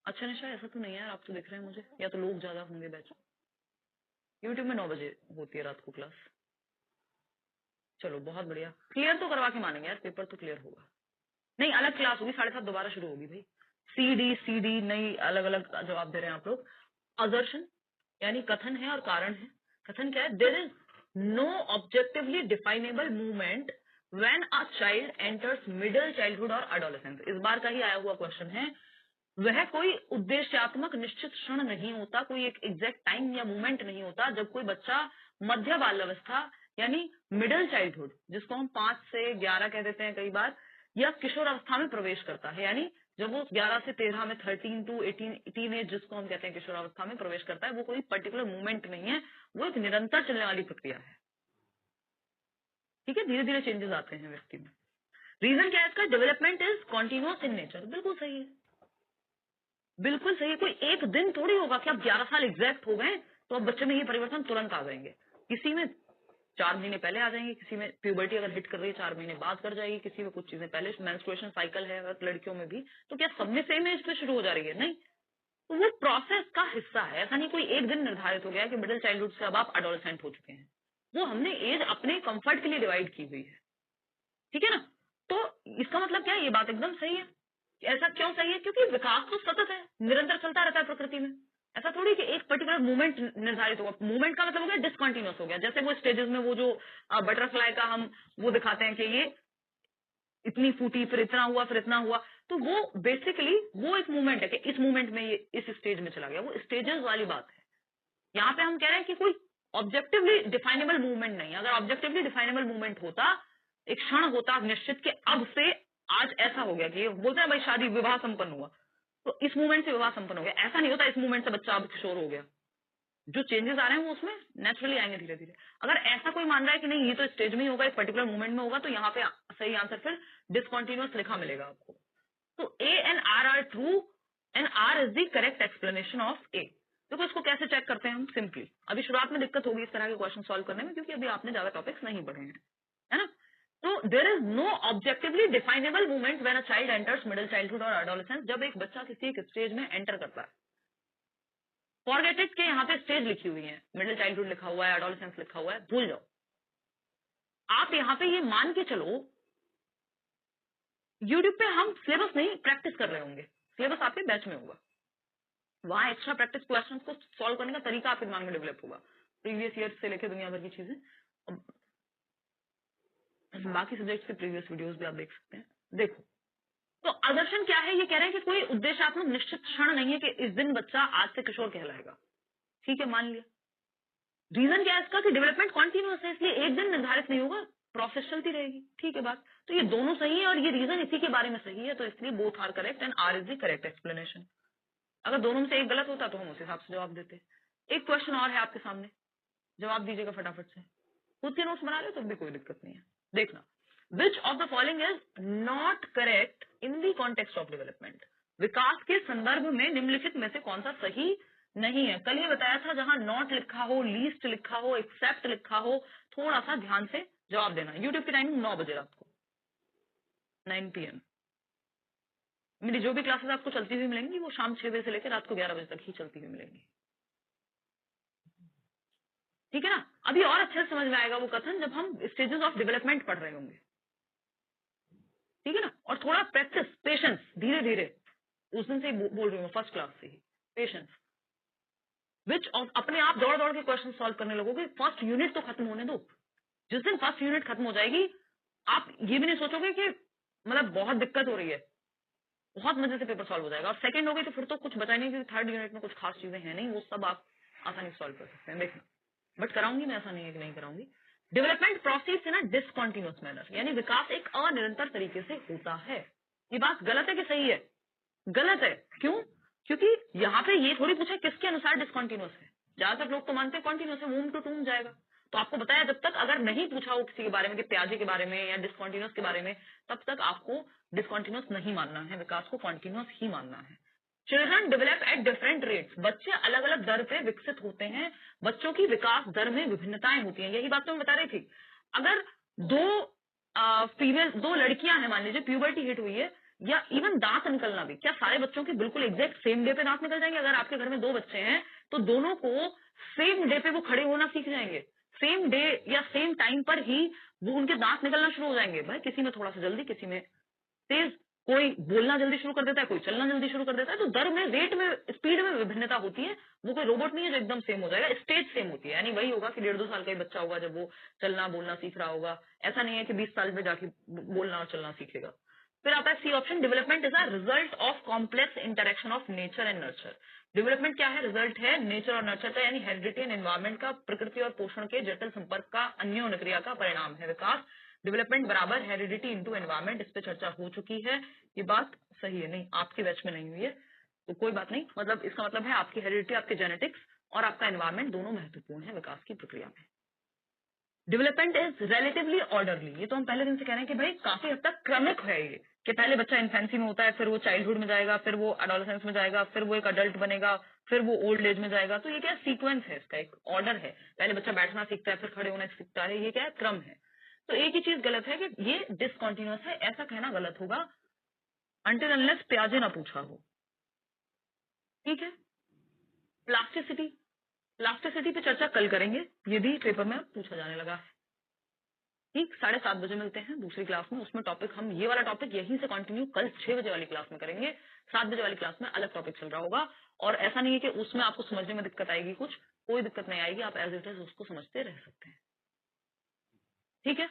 अच्छा निशा, ऐसा तो नहीं है यार, आप तो दिख रहे हैं मुझे, या तो लोग ज्यादा होंगे बैच। यूट्यूब में 9 बजे होती है रात को क्लास। चलो बहुत बढ़िया, क्लियर तो करवा के मानेंगे यार, पेपर तो क्लियर होगा। नहीं, अलग क्लास होगी, 7:30 दोबारा शुरू होगी भाई। सी डी नई अलग अलग जवाब दे रहे हैं आप लोग। असर्शन यानी कथन है और कारण है। कथन क्या है? There is no objectively definable movement when a child enters middle childhood और अडोलेसेंस। इस बार का ही आया हुआ क्वेश्चन है। वह कोई उद्देश्यात्मक निश्चित क्षण नहीं होता, कोई एक एग्जैक्ट टाइम या मोमेंट नहीं होता, जब कोई बच्चा मध्य बाल्यावस्था यानी मिडिल चाइल्डहुड, जिसको हम 5 से 11 कह देते हैं कई बार, या किशोर अवस्था में प्रवेश करता है, यानी जब वो 11 से 13 में 13 टू 18 टीन एज जिसको हम कहते हैं किशोर अवस्था में प्रवेश करता है, वो कोई पर्टिकुलर मूवमेंट नहीं है, वो एक निरंतर चलने वाली प्रक्रिया है। ठीक है, धीरे धीरे चेंजेस आते हैं व्यक्ति में। रीजन क्या है इसका? Development is continuous in nature. बिल्कुल सही है, बिल्कुल सही है। कोई एक दिन थोड़ी होगा कि आप 11 साल एग्जैक्ट हो गए तो अब बच्चे में ये परिवर्तन तुरंत आ जाएंगे। किसी में 4 महीने पहले आ जाएंगे, किसी में प्यूबर्टी अगर हिट कर रही है 4 महीने बाद कर जाएगी, किसी में कुछ चीजें पहले, मेंस्ट्रुएशन साइकिल है अगर लड़कियों में भी, तो क्या सब में सेम एज पे शुरू हो जा रही है? नहीं, तो वो प्रोसेस का हिस्सा है। ऐसा नहीं कोई एक दिन निर्धारित हो गया कि मिडिल चाइल्डहुड से अब आप अडोलसेंट हो चुके हैं। वो हमने एज अपने कंफर्ट के लिए डिवाइड की हुई है। ठीक है ना? तो इसका मतलब क्या है? ये बात एकदम सही है। ऐसा क्यों सही है? क्योंकि विकास तो सतत है, निरंतर चलता रहता है प्रकृति में। ऐसा थोड़ी कि एक पर्टिकुलर मूवमेंट निर्धारित होगा। मूवमेंट का मतलब हो गया डिसकंटिन्यूस हो गया। जैसे वो स्टेजेस में वो जो बटरफ्लाई का हम वो दिखाते हैं कि ये इतनी फूटी, फिर इतना हुआ, फिर इतना हुआ, तो वो बेसिकली वो एक मूवमेंट है कि इस मूवमेंट में ये इस स्टेज में चला गया, वो स्टेजेस वाली बात है। यहाँ पे हम कह रहे हैं कि कोई ऑब्जेक्टिवली डिफाइनेबल मूवमेंट नहीं है। अगर ऑब्जेक्टिवली डिफाइनेबल मूवमेंट होता, एक क्षण होता निश्चित के अब से आज ऐसा हो गया कि ये बोलते हैं भाई शादी विवाह संपन्न हुआ, तो इस मूवमेंट से विवाह संपन्न हो गया, ऐसा नहीं होता इस मूवमेंट से बच्चा अब किशोर हो गया। जो चेंजेस आ रहे हैं वो उसमें नेचुरली आएंगे धीरे धीरे। अगर ऐसा कोई मान रहा है कि नहीं ये तो स्टेज में ही होगा, एक पर्टिकुलर मूवमेंट में होगा, तो यहाँ पे सही आंसर फिर डिसकॉन्टिन्यूस लिखा मिलेगा आपको। तो A and R are true and R is the correct explanation of A. देखो इसको कैसे चेक करते हैं हम? सिंपली, अभी शुरुआत में दिक्कत होगी इस तरह के क्वेश्चन सॉल्व करने में, क्योंकि अभी आपने ज्यादा टॉपिक्स नहीं पढ़े हैं, है ना। तो there is no objectively definable movement when a child enters middle childhood और एडोलेसेंस। जब एक बच्चा किसी एक स्टेज में एंटर करता है, फॉरगेट इट के यहाँ पे स्टेज लिखी हुई है, मिडिल चाइल्डहुड लिखा हुआ है, एडोलेसेंस लिखा हुआ है, भूल जाओ। आप यहाँ पे ये मान के चलो यूट्यूब पे हम सिलेबस नहीं प्रैक्टिस कर रहे होंगे, सिलेबस आपके बैच में होगा, वहां एक्स्ट्रा प्रैक्टिस क्वेश्चंस को सॉल्व करने का तरीका आपके दिमाग में डेवलप होगा, प्रीवियस ईयर से लेकर दुनिया भर की चीजें। बाकी सब्जेक्ट्स के प्रीवियस वीडियोस भी आप देख सकते हैं। देखो तो आदर्शन क्या है, ये कह रहे हैं कि कोई उद्देश्यात्मक निश्चित क्षण नहीं है कि इस दिन बच्चा आज से किशोर कहलाएगा, ठीक है मान लिया। रीजन क्या है इसका कि डेवलपमेंट कॉन्टिन्यूअस है, इसलिए एक दिन निर्धारित नहीं होगा, प्रोसेस चलती रहेगी, ठीक है बात। तो ये दोनों सही है और ये रीजन इसी के बारे में सही है, तो इसलिए both are correct and R is the correct explanation. अगर दोनों में से एक गलत होता तो हम उस हिसाब से जवाब देते। एक क्वेश्चन और है आपके सामने, जवाब दीजिएगा फटाफट से, खुद के नोट्स बना ले तो भी कोई दिक्कत नहीं है। देखना, which of the following is not correct in the context of development. विकास के संदर्भ में निम्नलिखित में से कौन सा सही नहीं है। कल ये बताया था जहां नॉट लिखा हो, लीस्ट लिखा हो, एक्सेप्ट लिखा हो, थोड़ा सा ध्यान से जवाब देना। यूट्यूब की टाइमिंग 9 बजे रात को, 9 PM। मेरी जो भी क्लासेस आपको चलती हुई मिलेंगी वो शाम 6 बजे से लेकर रात को 11 बजे तक ही चलती हुई मिलेंगी, ठीक है ना। अभी और अच्छे से समझ में आएगा वो कथन जब हम स्टेजेस ऑफ डेवलपमेंट पढ़ रहे होंगे, ठीक है ना। और थोड़ा प्रैक्टिस, पेशेंस, धीरे धीरे, उस दिन से ही बोल रही हूँ, फर्स्ट क्लास से ही पेशेंस। विच ऑफ, अपने आप दौड़ दौड़ के क्वेश्चन सॉल्व करने लगोगे, फर्स्ट यूनिट तो खत्म होने दो। जिस दिन फर्स्ट यूनिट खत्म हो जाएगी आप ये भी नहीं सोचोगे कि मतलब बहुत दिक्कत हो रही है, बहुत मजे से पेपर सॉल्व हो जाएगा। और सेकंड हो गई तो फिर तो कुछ बचा नहीं, क्योंकि थर्ड यूनिट में कुछ खास चीजें हैं नहीं, वो सब आप आसानी से सॉल्व कर सकते हैं। देखना, बट कराऊंगी मैं, ऐसा नहीं है कि नहीं कराऊंगी। Development process in a discontinuous manner, यानी विकास एक अनिरंतर तरीके से होता है। ये बात गलत है कि सही है? गलत है। क्यों? क्योंकि यहाँ पे ये थोड़ी पूछा किसके अनुसार डिसकंटिन्यूअस है। ज्यादातर लोग तो मानते हैं कॉन्टिन्यूअस है, वूम टू टूम जाएगा। तो आपको बताया जब तक अगर नहीं पूछा हो किसी के बारे में कि प्याजे के बारे में या डिसकंटिन्यूअस के बारे में, तब तक आपको डिसकंटिन्यूअस नहीं मानना है, विकास को कॉन्टिन्यूअस ही मानना है। Children develop at different rates, बच्चे अलग अलग दर पे विकसित होते हैं, बच्चों की विकास दर में विभिन्नताएं होती हैं। यही बात तो मैं बता रही थी। अगर दो लड़कियां हैं, मान लीजिए प्यूबर्टी हिट हुई है, या इवन दांत निकलना भी, क्या सारे बच्चों के बिल्कुल एग्जैक्ट सेम डे पे दांत निकल जाएंगे? अगर आपके घर में 2 बच्चे हैं तो दोनों को सेम डे पे वो खड़े होना सीख जाएंगे, सेम डे या सेम टाइम पर ही वो उनके दांत निकलना शुरू हो जाएंगे। भाई किसी में थोड़ा सा जल्दी, किसी में तेज, कोई बोलना जल्दी शुरू कर देता है, कोई चलना जल्दी शुरू कर देता है। तो दर में, रेट में, स्पीड में विभिन्नता होती है। वो कोई रोबोट नहीं है जो एकदम सेम हो जाएगा। स्टेज सेम होती है, यानी वही होगा कि 1.5-2 साल का ही बच्चा होगा जब वो चलना बोलना सीख रहा होगा। ऐसा नहीं है कि 20 साल में जाके बोलना और चलना सीखेगा। फिर आता है C option, development is a result of complex interaction of nature and nurture. Development क्या है? रिजल्ट है नेचर और नर्चर का, यानी हेरिडिटी एंड एनवायरमेंट का, प्रकृति और पोषण के जटिल संपर्क का, अन्योन्य क्रिया का परिणाम है विकास। डेवलपमेंट बराबर हेरिडिटी इंटू एनवायरमेंट, इस पे चर्चा हो चुकी है। ये बात सही है? नहीं, आपके बैच में नहीं हुई है तो कोई बात नहीं। मतलब इसका मतलब है आपकी हेरिडिटी, आपके जेनेटिक्स और आपका एनवायरमेंट दोनों महत्वपूर्ण है विकास की प्रक्रिया में। डेवलपमेंट इज रिलेटिवली ऑर्डरली, ये तो हम पहले दिन से कह रहे हैं कि भाई काफी हद तक क्रमिक है ये, कि पहले बच्चा इन्फेंसी में होता है, फिर वो चाइल्डहुड में जाएगा, फिर वो एडोलेसेंस में जाएगा, फिर वो एक अडल्ट बनेगा, फिर वो ओल्ड एज में जाएगा। तो ये क्या सीक्वेंस है, इसका एक ऑर्डर है। पहले बच्चा बैठना सीखता है, फिर खड़े होना सीखता है, ये क्या है? क्रम है। तो एक ही चीज गलत है कि ये डिसकंटिन्यूअस है, ऐसा कहना गलत होगा अनटिल अनलेस प्याजे ना पूछा हो, ठीक है। प्लास्टिसिटी, प्लास्टिसिटी पे चर्चा कल करेंगे, ये भी पेपर में पूछा जाने लगा है। ठीक 7:30 बजे मिलते हैं दूसरी क्लास में। उसमें टॉपिक हम ये वाला टॉपिक यहीं से कंटिन्यू कल 6 बजे वाली क्लास में करेंगे। 7 बजे वाली क्लास में अलग टॉपिक चल रहा होगा। और ऐसा नहीं है कि उसमें आपको समझने में दिक्कत आएगी, कुछ कोई दिक्कत नहीं आएगी, आप एज इट इज उसको समझते रह सकते हैं, ठीक है।